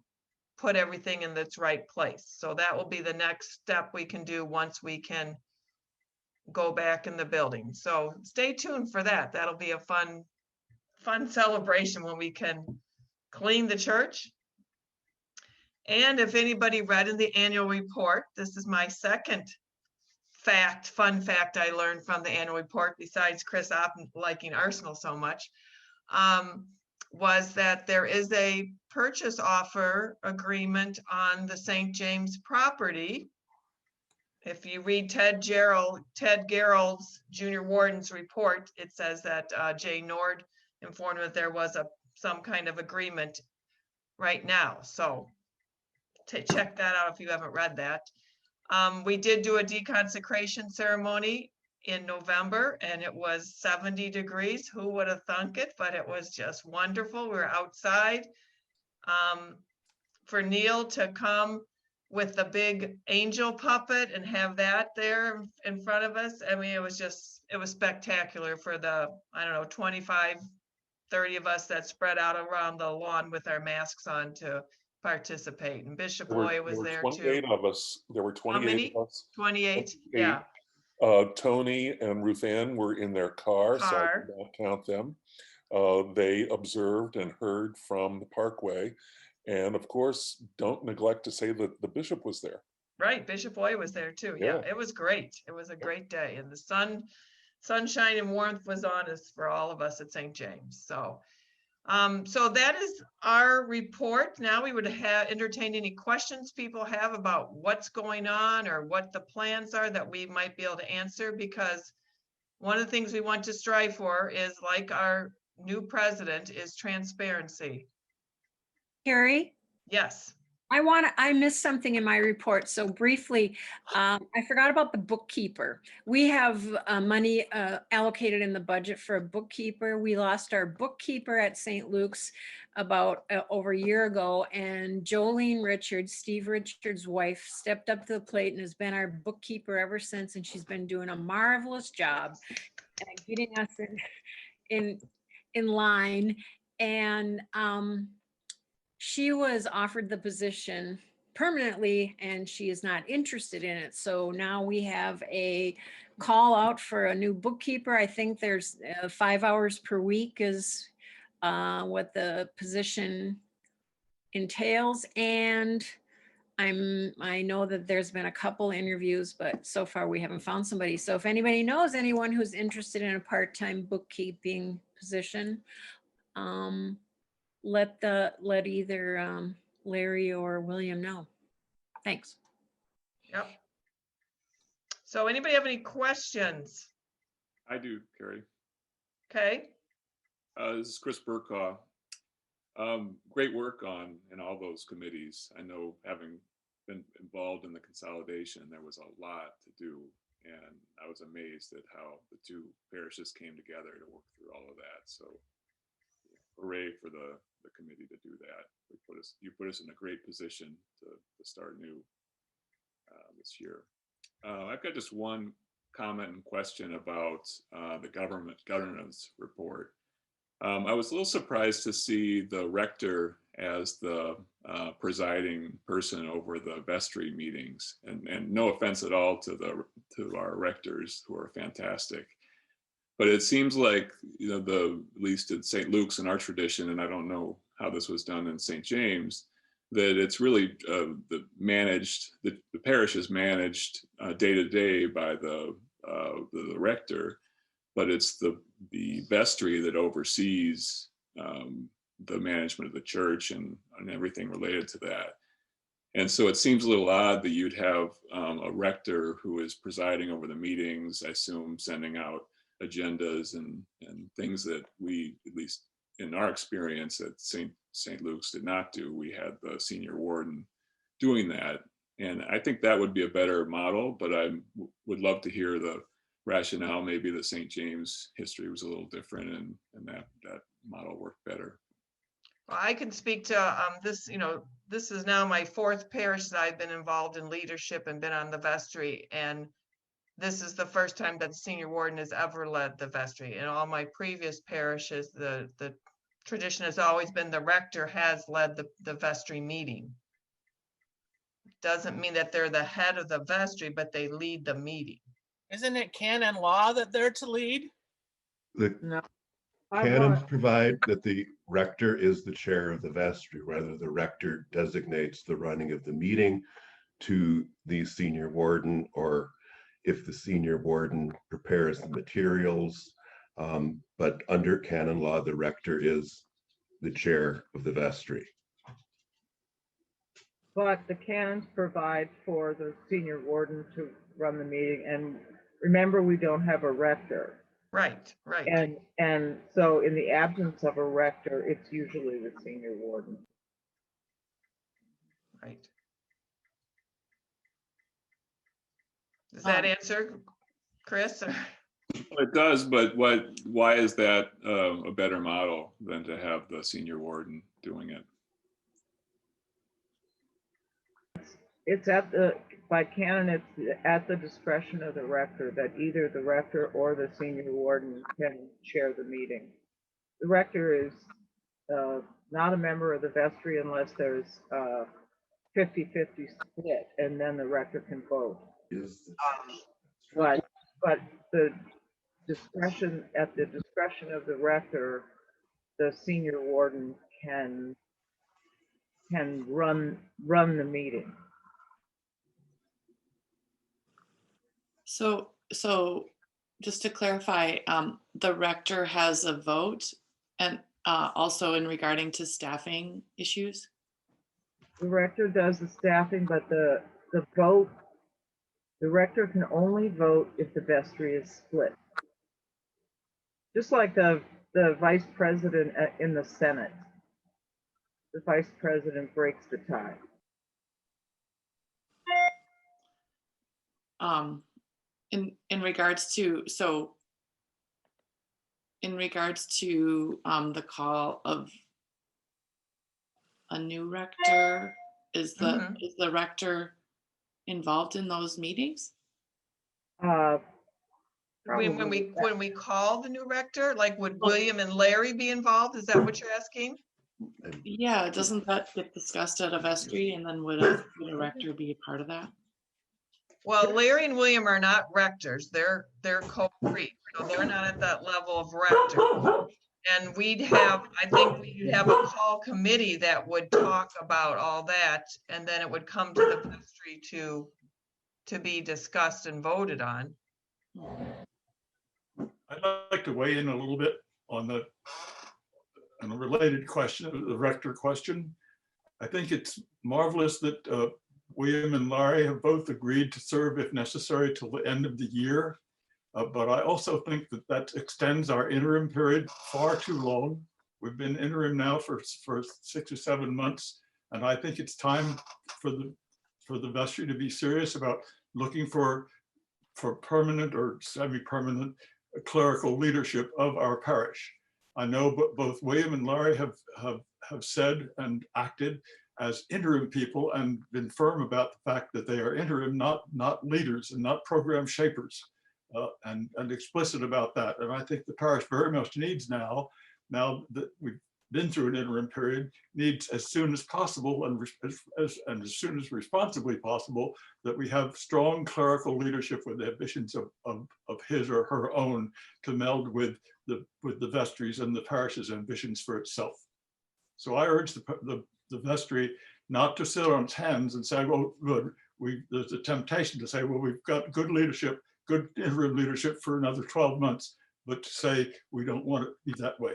put everything in its right place. So that will be the next step we can do once we can go back in the building. So stay tuned for that. That'll be a fun celebration when we can clean the church. And if anybody read in the annual report, this is my second fun fact I learned from the annual report, besides Chris liking Arsenal so much, was that there is a purchase offer agreement on the St. James property. If you read Ted Gerald's Junior Warden's report, it says that Jay Nord informed that there was some kind of agreement right now. So check that out if you haven't read that. We did do a deconsecration ceremony in November, and it was 70 degrees. Who would have thunk it? But it was just wonderful. We were outside. For Neil to come with the big angel puppet and have that there in front of us, I mean, it was spectacular for the, I don't know, 25, 30 of us that spread out around the lawn with our masks on to participate. And Bishop Loy was there too. 28 of us. There were 28 of us. 28, yeah. Tony and Ruth Ann were in their car, so I did not count them. They observed and heard from the Parkway. And of course, don't neglect to say that the bishop was there. Right, Bishop Loy was there too. Yeah, it was great. It was a great day. And the sunshine and warmth was on us for all of us at St. James. So so that is our report. Now we would entertain any questions people have about what's going on or what the plans are that we might be able to answer, because one of the things we want to strive for is, like our new president, is transparency. Carrie? Yes. I missed something in my report. So briefly, I forgot about the bookkeeper. We have money allocated in the budget for a bookkeeper. We lost our bookkeeper at St. Luke's about over a year ago, and Jolene Richards, Steve Richards' wife, stepped up to the plate and has been our bookkeeper ever since. And she's been doing a marvelous job at getting us in line. And she was offered the position permanently and she is not interested in it. So now we have a call out for a new bookkeeper. I think there's 5 hours per week is what the position entails. And I know that there's been a couple interviews, but so far we haven't found somebody. So if anybody knows anyone who's interested in a part-time bookkeeping position, let either Larry or William know. Thanks. Yep. So anybody have any questions? I do, Carrie. Okay. This is Chris Burkaw. Great work in all those committees. I know, having been involved in the consolidation, there was a lot to do, and I was amazed at how the two parishes came together to work through all of that. So hooray for the committee to do that. You put us in a great position to start new this year. I've got just one comment and question about the governance report. I was a little surprised to see the rector as the presiding person over the vestry meetings, and no offense at all to our rectors, who are fantastic. But it seems like, at least at St. Luke's in our tradition, and I don't know how this was done in St. James, that it's really the parish is managed day to day by the rector, but it's the vestry that oversees the management of the church and everything related to that. And so it seems a little odd that you'd have a rector who is presiding over the meetings, I assume sending out agendas and things that we, at least in our experience at St. Luke's, did not do. We had the senior warden doing that. And I think that would be a better model, but I would love to hear the rationale. Maybe the St. James history was a little different and that model worked better. Well, I can speak to this, this is now my 4th parish that I've been involved in leadership and been on the vestry. And this is the first time that the senior warden has ever led the vestry. In all my previous parishes, the tradition has always been the rector has led the vestry meeting. Doesn't mean that they're the head of the vestry, but they lead the meeting. Isn't it canon law that they're to lead? No. Canons provide that the rector is the chair of the vestry, rather the rector designates the running of the meeting to the senior warden, or if the senior warden prepares the materials. But under canon law, the rector is the chair of the vestry. But the canons provide for the senior warden to run the meeting. And remember, we don't have a rector. Right. And so in the absence of a rector, it's usually the senior warden. Right. Does that answer, Chris? Or? It does, but why is that a better model than to have the senior warden doing it? It's by canon, it's at the discretion of the rector that either the rector or the senior warden can chair the meeting. The rector is not a member of the vestry unless there's a 50-50 split, and then the rector can vote. But the discretion, at the discretion of the rector, the senior warden can run the meeting. So just to clarify, the rector has a vote, and also in regarding to staffing issues? The rector does the staffing, but the vote, the rector can only vote if the vestry is split. Just like the vice president in the Senate. The vice president breaks the tie. in regards to, so in regards to the call of a new rector, is the rector involved in those meetings? When we call the new rector, like would William and Larry be involved? Is that what you're asking? Yeah, doesn't that get discussed at a vestry, and then would a rector be a part of that? Well, Larry and William are not rectors. They're co-creed, so they're not at that level of rector. And I think we'd have a call committee that would talk about all that, and then it would come to the vestry to be discussed and voted on. I'd like to weigh in a little bit on a related question, the rector question. I think it's marvelous that William and Larry have both agreed to serve if necessary till the end of the year. But I also think that extends our interim period far too long. We've been interim now for 6 or 7 months. And I think it's time for the vestry to be serious about looking for permanent or semi-permanent clerical leadership of our parish. I know both William and Larry have said and acted as interim people and been firm about the fact that they are interim, not leaders and not program shapers, and explicit about that. And I think the parish very much needs now that we've been through an interim period, needs as soon as possible and as soon as responsibly possible that we have strong clerical leadership with ambitions of his or her own to meld with the vestries and the parish's ambitions for itself. So I urge the vestry not to sit on its hands and say, well, good, there's a temptation to say, well, we've got good leadership, good interim leadership for another 12 months, but to say we don't want it to be that way.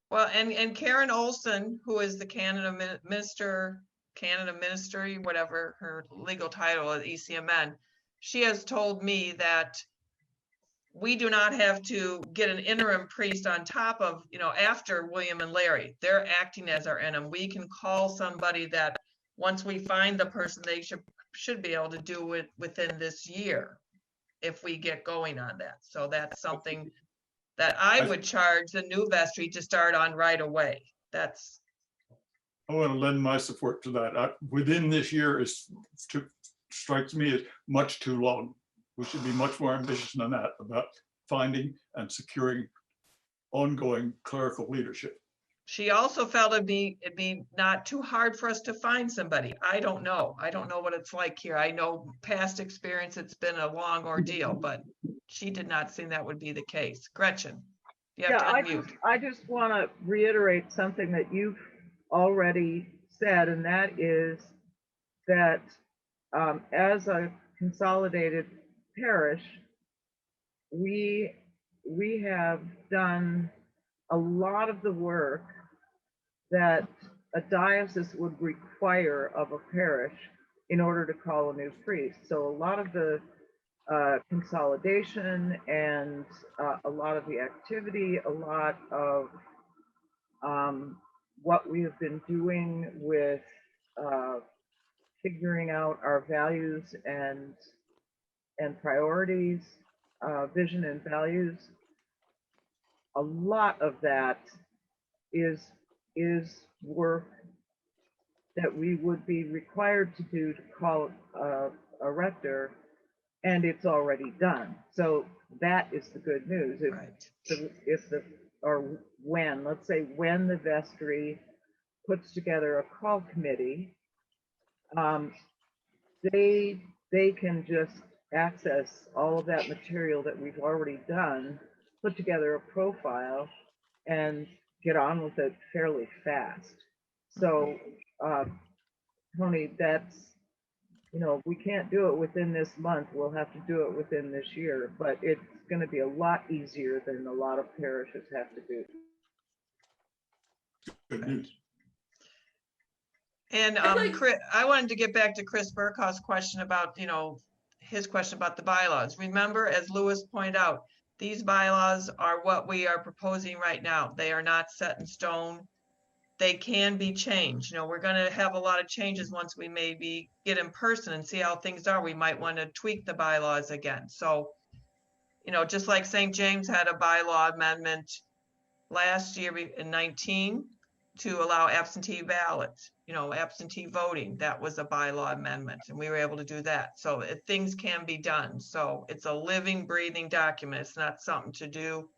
Well, and Karen Olson, who is the Canada Ministry, whatever her legal title at ECMN, she has told me that we do not have to get an interim priest on top of, after William and Larry. They're acting as our interim. We can call somebody that once we find the person, they should be able to do it within this year if we get going on that. So that's something that I would charge the new vestry to start on right away. I want to lend my support to that. Within this year strikes me as much too long. We should be much more ambitious than that about finding and securing ongoing clerical leadership. She also felt it'd be not too hard for us to find somebody. I don't know. I don't know what it's like here. I know past experience, it's been a long ordeal, but she did not think that would be the case. Gretchen, you have to unmute. I just want to reiterate something that you've already said, and that is that as a consolidated parish, we have done a lot of the work that a diocese would require of a parish in order to call a new priest. So a lot of the consolidation and a lot of the activity, a lot of what we have been doing with figuring out our values and priorities, vision and values, a lot of that is work that we would be required to do to call a rector, and it's already done. So that is the good news. Let's say when the vestry puts together a call committee, they can just access all of that material that we've already done, put together a profile, and get on with it fairly fast. So, Tony, that's, we can't do it within this month. We'll have to do it within this year, but it's going to be a lot easier than a lot of parishes have to do. Good news. And Chris, I wanted to get back to Chris Burkhoff's question about, his question about the bylaws. Remember, as Lewis pointed out, these bylaws are what we are proposing right now. They are not set in stone. they can be changed. You know, we're going to have a lot of changes once we maybe get in person and see how things are. We might want to tweak the bylaws again. So, you know, just like St. James had a bylaw amendment last year in 19 to allow absentee ballots, you know, absentee voting, that was a bylaw amendment, and we were able to do that. So things can be done. So it's a living, breathing document. It's not something to do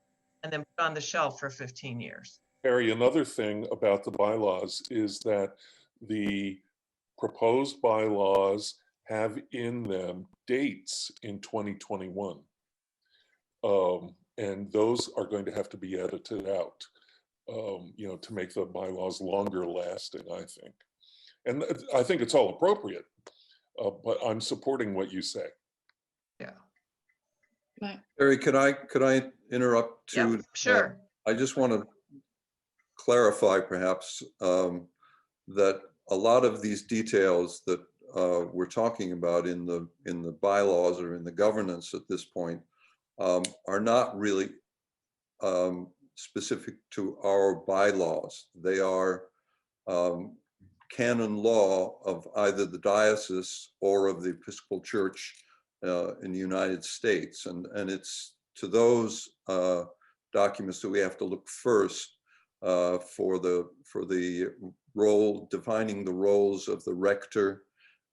and then put on the shelf for 15 years. Harry, another thing about the bylaws is that the proposed bylaws have in them dates in 2021. And those are going to have to be edited out, you know, to make the bylaws longer lasting, I think. And I think it's all appropriate, but I'm supporting what you say. Yeah. Harry, could I interrupt too? Yep, sure. I just want to clarify perhaps that a lot of these details that we're talking about in the bylaws or in the governance at this point are not really specific to our bylaws. They are canon law of either the diocese or of the Episcopal Church in the United States. And it's to those documents that we have to look first for the role, defining the roles of the rector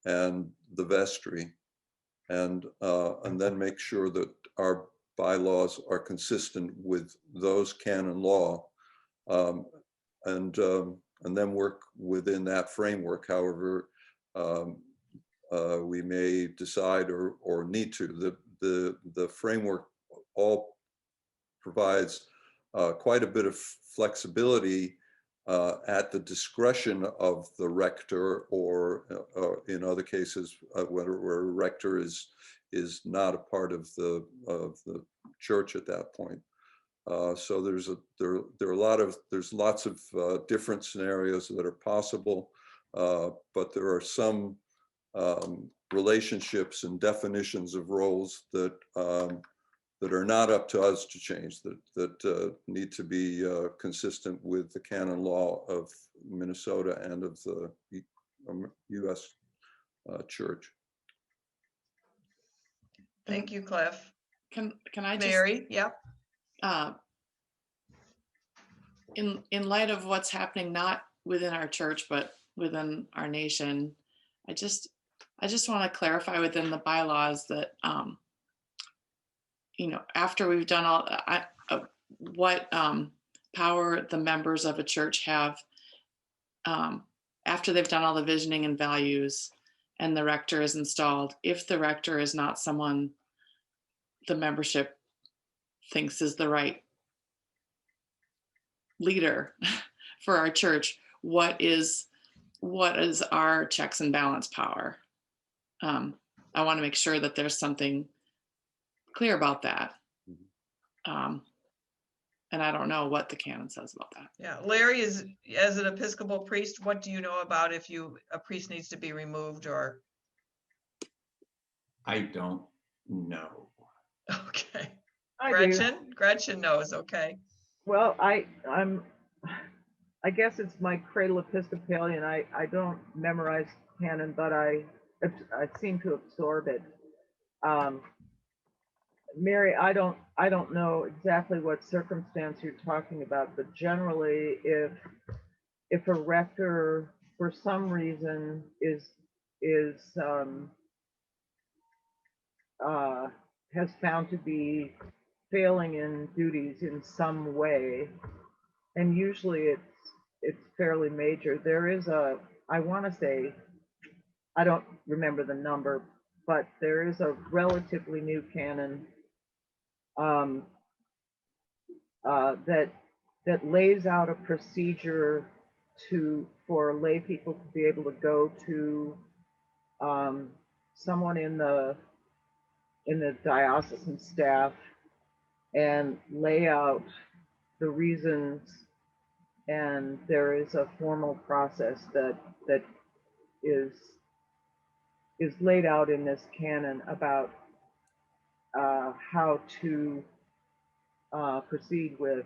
and the vestry, and then make sure that our bylaws are consistent with those canon law, and then work within that framework. However, we may decide or need to. The framework all provides quite a bit of flexibility at the discretion of the rector, or in other cases, where a rector is not a part of the church at that point. So there's lots of different scenarios that are possible, but there are some relationships and definitions of roles that are not up to us to change, that need to be consistent with the canon law of Minnesota and of the U.S. Church. Thank you, Cliff. Can I just, Mary, yep. In light of what's happening, not within our church, but within our nation, I just want to clarify within the bylaws that, you know, after we've done all, what power the members of a church have, after they've done all the visioning and values and the rector is installed, if the rector is not someone the membership thinks is the right leader for our church, what is our checks and balance power? I want to make sure that there's something clear about that. And I don't know what the canon says about that. Yeah, Larry, is as an Episcopal priest, what do you know about if a priest needs to be removed or? I don't know. Okay. I do. Gretchen knows, okay. Well, I guess it's my cradle Episcopalian. I don't memorize canon, but I seem to absorb it. Mary, I don't know exactly what circumstance you're talking about, but generally, if a rector for some reason has found to be failing in duties in some way, and usually it's fairly major. There is I want to say, I don't remember the number, but there is a relatively new canon that lays out a procedure for lay people to be able to go to someone in the diocesan staff and lay out the reasons, and there is a formal process that is laid out in this canon about how to proceed with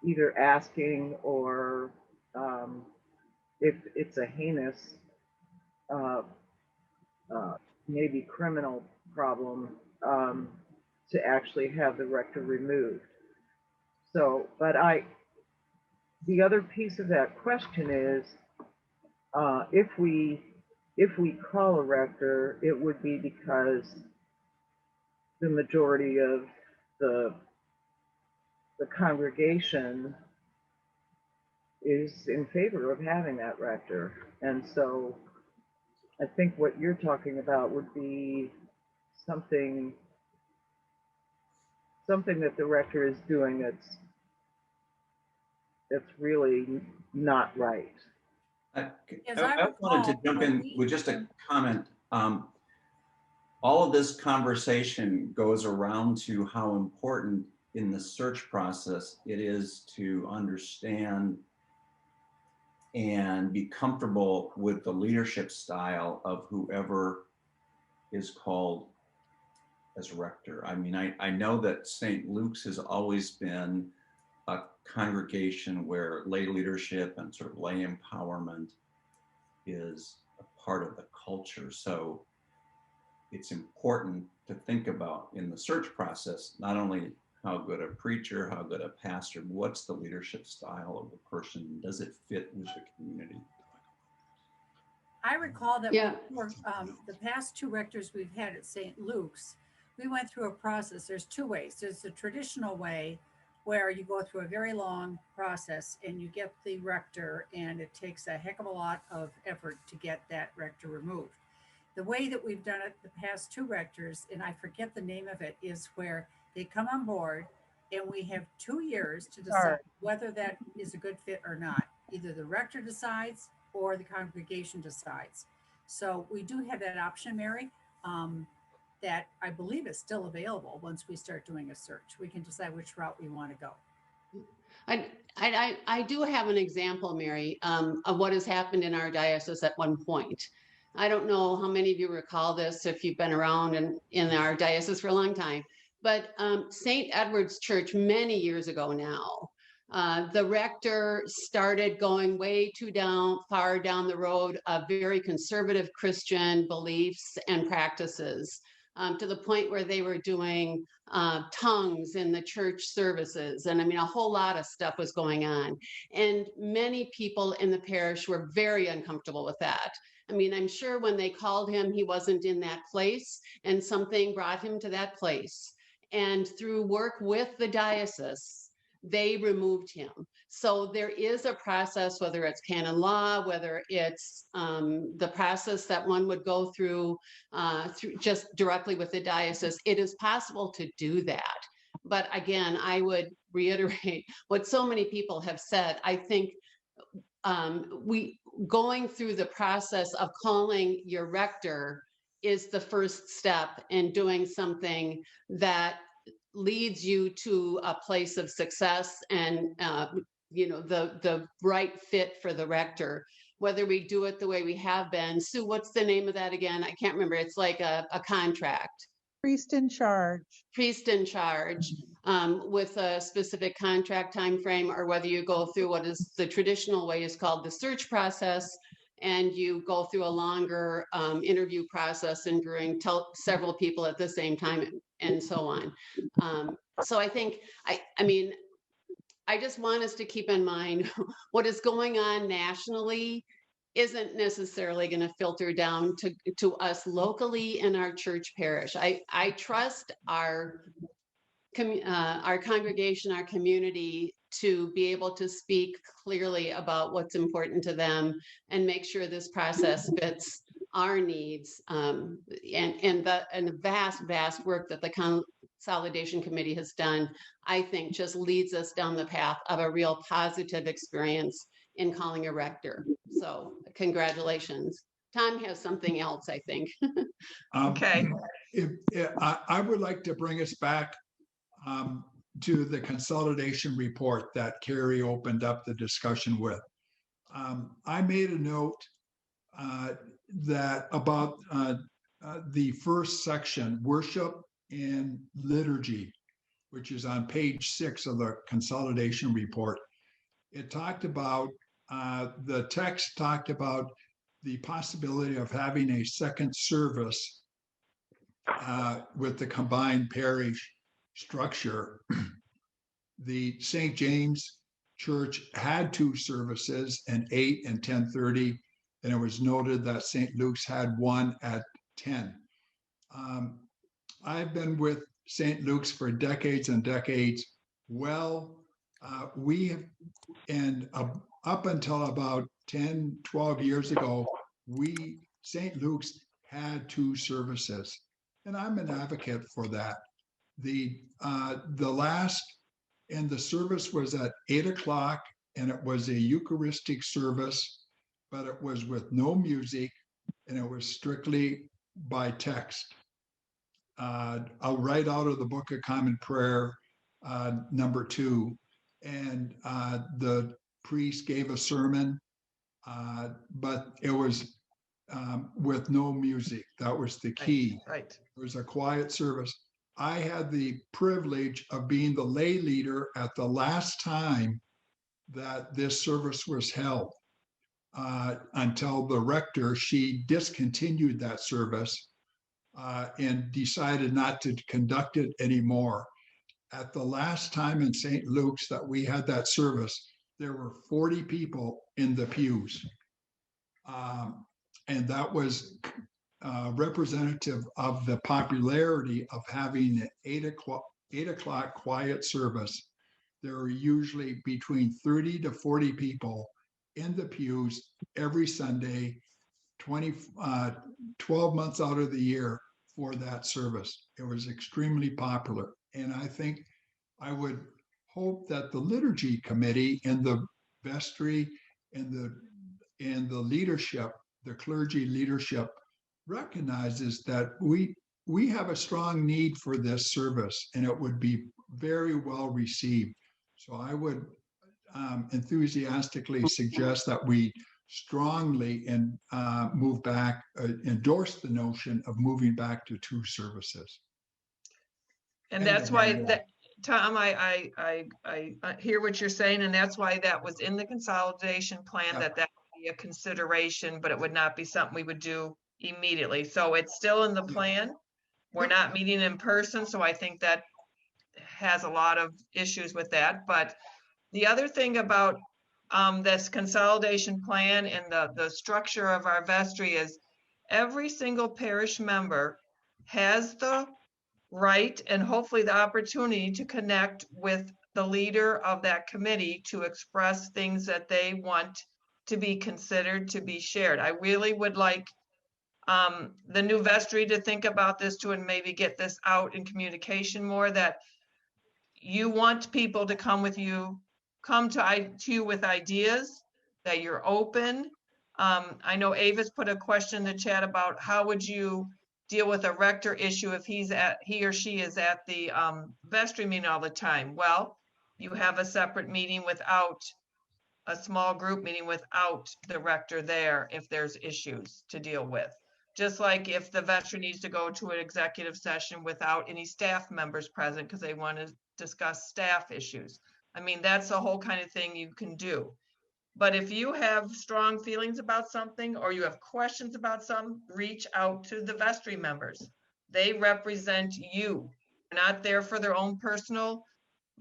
either asking or if it's a heinous, uh, maybe criminal problem, to actually have the rector removed. So, but the other piece of that question is, if we call a rector, it would be because the majority of the congregation is in favor of having that rector. And so I think what you're talking about would be something that the rector is doing that's really not right. As I wanted to recall, jump in with just a comment. All of this conversation goes around to how important in the search process it is to understand and be comfortable with the leadership style of whoever is called as rector. I mean, I know that St. Luke's has always been a congregation where lay leadership and sort of lay empowerment is a part of the culture. So it's important to think about in the search process, not only how good a preacher, how good a pastor, what's the leadership style of the person? Does it fit with the community? I recall that Yeah. for the past two rectors we've had at St. Luke's, we went through a process. There's two ways. There's the traditional way where you go through a very long process and you get the rector, and it takes a heck of a lot of effort to get that rector removed. The way that we've done it the past two rectors, and I forget the name of it, is where they come on board and we have 2 years to decide whether that is a good fit or not. Either the rector decides or the congregation decides. So we do have that option, Mary, that I believe is still available once we start doing a search. We can decide which route we want to go. I do have an example, Mary, of what has happened in our diocese at one point. I don't know how many of you recall this if you've been around in our diocese for a long time, but St. Edward's Church many years ago now, the rector started going way too far down the road of very conservative Christian beliefs and practices, to the point where they were doing tongues in the church services. And I mean, a whole lot of stuff was going on. And many people in the parish were very uncomfortable with that. I mean, I'm sure when they called him, he wasn't in that place, and something brought him to that place. And through work with the diocese, they removed him. So there is a process, whether it's canon law, whether it's the process that one would go through just directly with the diocese. It is possible to do that. But again, I would reiterate what so many people have said. I think going through the process of calling your rector is the first step in doing something that leads you to a place of success and the right fit for the rector. Whether we do it the way we have been, Sue, what's the name of that again? I can't remember. It's like a contract. Priest in charge. Priest in charge, with a specific contract time frame, or whether you go through what is the traditional way is called the search process, and you go through a longer interview process and bring several people at the same time and so on. So I think, I mean, I just want us to keep in mind what is going on nationally isn't necessarily going to filter down to us locally in our church parish. I trust our congregation, our community, to be able to speak clearly about what's important to them and make sure this process fits our needs, and the vast work that the Consolidation Committee has done, I think just leads us down the path of a real positive experience in calling a rector. So congratulations. Tom has something else, I think. Okay. I would like to bring us back to the consolidation report that Carrie opened up the discussion with. I made a note that about the first section, worship and liturgy. which is on page 6 of the consolidation report. It talked about, the text talked about the possibility of having a second service with the combined parish structure. The St. James Church had 2 services, an 8 and 10:30, and it was noted that St. Luke's had one at 10. I've been with St. Luke's for decades and decades. Well, we have, and up until about 10, 12 years ago, St. Luke's had 2 services, and I'm an advocate for that. The last, and the service was at 8 o'clock, and it was a Eucharistic service, but it was with no music, and it was strictly by text. I'll write out of the Book of Common Prayer, number 2, and the priest gave a sermon, but it was with no music. That was the key. Right. It was a quiet service. I had the privilege of being the lay leader at the last time that this service was held, until the rector, she discontinued that service and decided not to conduct it anymore. At the last time in St. Luke's that we had that service, there were 40 people in the pews. And that was representative of the popularity of having an 8 o'clock quiet service. There were usually between 30 to 40 people in the pews every Sunday, 12 months out of the year for that service. It was extremely popular. And I think I would hope that the liturgy committee and the vestry and the leadership, the clergy leadership, recognizes that we have a strong need for this service, and it would be very well received. So I would enthusiastically suggest that we strongly and move back, endorse the notion of moving back to 2 services. And that's why that, Tom, I hear what you're saying, and that's why that was in the consolidation plan, that would be a consideration, but it would not be something we would do immediately. So it's still in the plan. We're not meeting in person, so I think that has a lot of issues with that. But the other thing about this consolidation plan and the structure of our vestry is every single parish member has the right and hopefully the opportunity to connect with the leader of that committee to express things that they want to be considered, to be shared. I really would like the new vestry to think about this too, and maybe get this out in communication more, that you want people to come to you with ideas, that you're open. I know Ava's put a question in the chat about how would you deal with a rector issue if he or she is at the vestry meeting all the time. Well, you have a separate meeting without a small group meeting without the rector there if there's issues to deal with. Just like if the vestry needs to go to an executive session without any staff members present because they want to discuss staff issues. I mean, that's the whole kind of thing you can do. But if you have strong feelings about something or you have questions about something, reach out to the vestry members. They represent you. They're not there for their own personal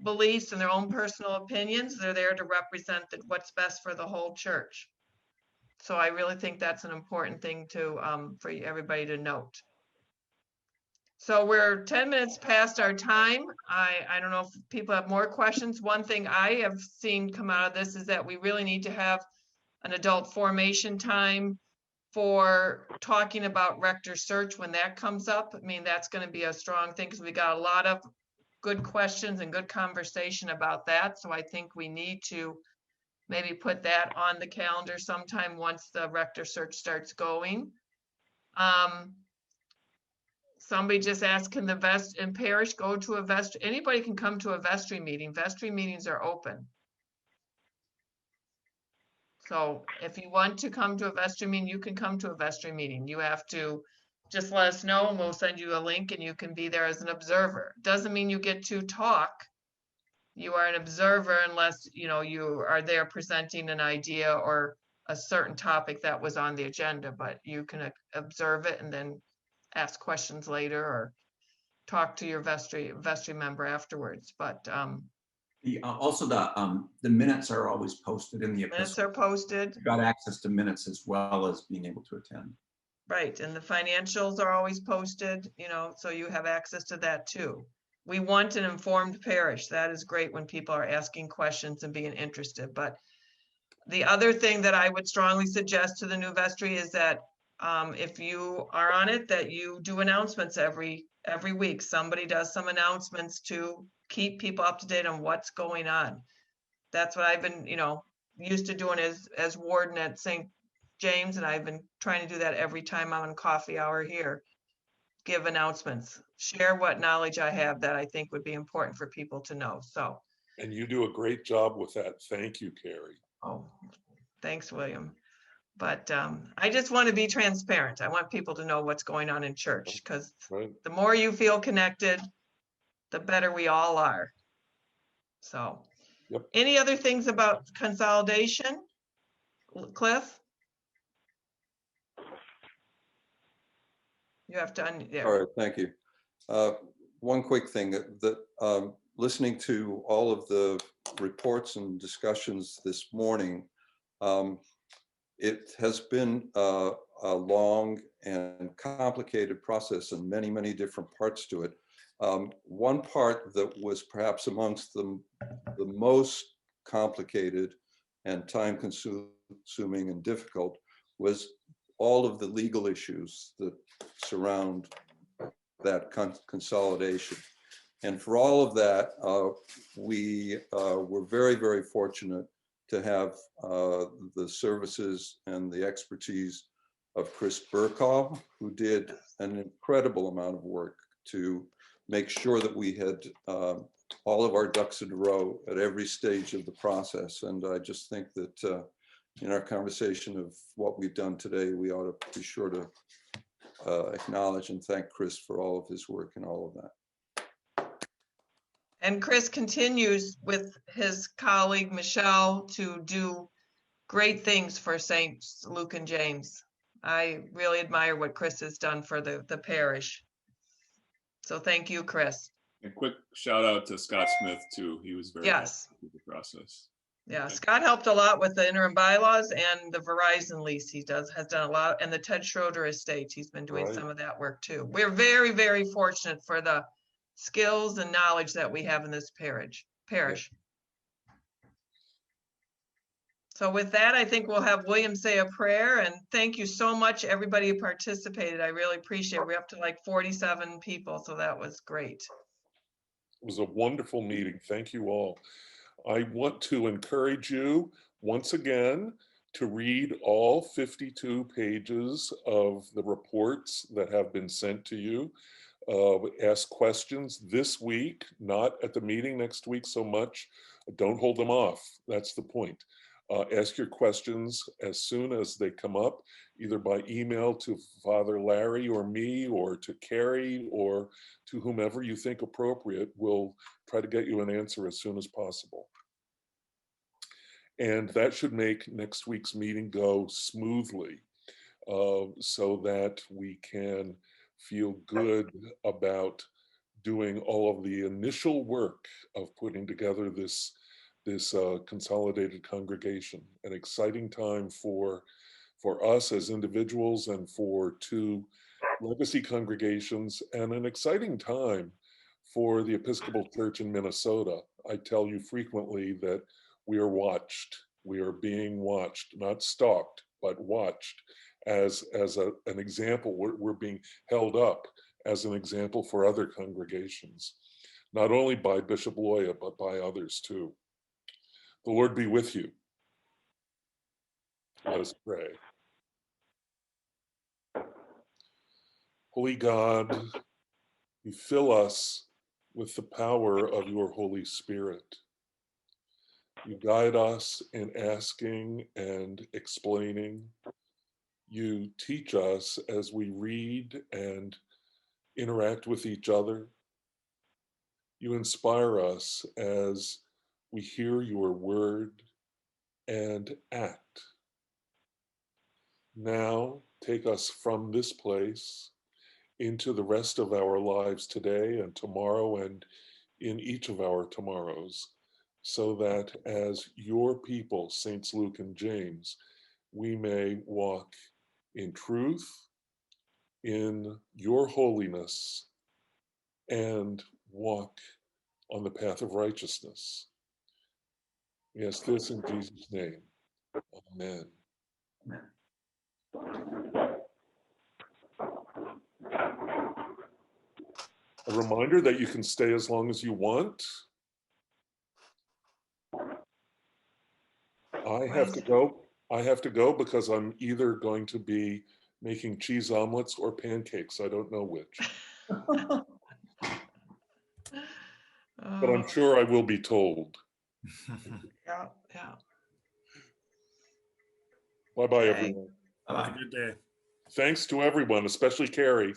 beliefs and their own personal opinions. They're there to represent what's best for the whole church. So I really think that's an important thing for everybody to note. So we're 10 minutes past our time. I don't know if people have more questions. One thing I have seen come out of this is that we really need to have an adult formation time for talking about rector search when that comes up. I mean, that's going to be a strong thing because we got a lot of good questions and good conversation about that. So I think we need to maybe put that on the calendar sometime once the rector search starts going. Somebody just asked, can the vestry and parish go to a vestry? Anybody can come to a vestry meeting. Vestry meetings are open. So if you want to come to a vestry meeting, you can come to a vestry meeting. You have to just let us know and we'll send you a link and you can be there as an observer. Doesn't mean you get to talk. You are an observer unless, you know, you are there presenting an idea or a certain topic that was on the agenda, but you can observe it and then ask questions later or talk to your vestry member afterwards. But Also, the minutes are always posted in the minutes Episcopal. are posted. You've got access to minutes as well as being able to attend. Right, and the financials are always posted, you know, so you have access to that too. We want an informed parish. That is great when people are asking questions and being interested. But the other thing that I would strongly suggest to the new vestry is that if you are on it, that you do announcements every week. Somebody does some announcements to keep people up to date on what's going on. That's what I've been, you know, used to doing as warden at St. James, and I've been trying to do that every time I'm on coffee hour here. Give announcements, share what knowledge I have that I think would be important for people to know. So. And you do a great job with that. Thank you, Carrie. Oh, thanks, William. But I just want to be transparent. I want people to know what's going on in church, because the more you feel connected, the better we all are. So, any other things about consolidation, Cliff? You have to All right, thank you. One quick thing that listening to all of the reports and discussions this morning, it has been a long and complicated process and many, many different parts to it. One part that was perhaps amongst the most complicated and time-consuming and difficult was all of the legal issues that surround that consolidation. And for all of that, we were very, very fortunate to have the services and the expertise of Chris Burkaw, who did an incredible amount of work to make sure that we had all of our ducks in a row at every stage of the process. And I just think that in our conversation of what we've done today, we ought to be sure to acknowledge and thank Chris for all of his work and all of that. And Chris continues with his colleague Michelle to do great things for St. Luke and James. I really admire what Chris has done for the parish. So thank you, Chris. A quick shout out to Scott Smith too. He was very Yes. helpful with the process. Yeah, Scott helped a lot with the interim bylaws and the Verizon lease. He has done a lot, and the Ted Schroeder estate. He's been doing some of that work too. We're very, very fortunate for the skills and knowledge that we have in this parish. So with that, I think we'll have William say a prayer, and thank you so much, everybody who participated. I really appreciate it. We're up to like 47 people, so that was great. It was a wonderful meeting. Thank you all. I want to encourage you once again to read all 52 pages of the reports that have been sent to you. Ask questions this week, not at the meeting next week so much. Don't hold them off. That's the point. Ask your questions as soon as they come up, either by email to Father Larry or me, or to Carrie, or to whomever you think appropriate. We'll try to get you an answer as soon as possible. And that should make next week's meeting go smoothly, so that we can feel good about doing all of the initial work of putting together this consolidated congregation. An exciting time for us as individuals and for two legacy congregations, and an exciting time for the Episcopal Church in Minnesota. I tell you frequently that we are watched. We are being watched, not stalked, but watched as an example. We're being held up as an example for other congregations, not only by Bishop Loya, but by others too. The Lord be with you. Let us pray. Holy God, you fill us with the power of your Holy Spirit. You guide us in asking and explaining. you teach us as we read and interact with each other. You inspire us as we hear your word and act. Now take us from this place into the rest of our lives today and tomorrow and in each of our tomorrows, so that as your people, Saints Luke and James, we may walk in truth, in your holiness, and walk on the path of righteousness. We ask this in Jesus' name. Amen. A reminder that you can stay as long as you want. I have to go because I'm either going to be making cheese omelets or pancakes. I don't know which. But I'm sure I will be told. Yeah, yeah. Bye-bye, everyone. Have a good day. Thanks to everyone, especially Carrie.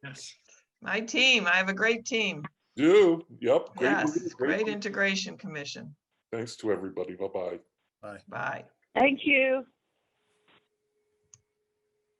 Yes. My team, I have a great team. Yep. Great Yes, leader, great leader. integration commission. Thanks to everybody. Bye-bye. Bye. Bye. Thank you.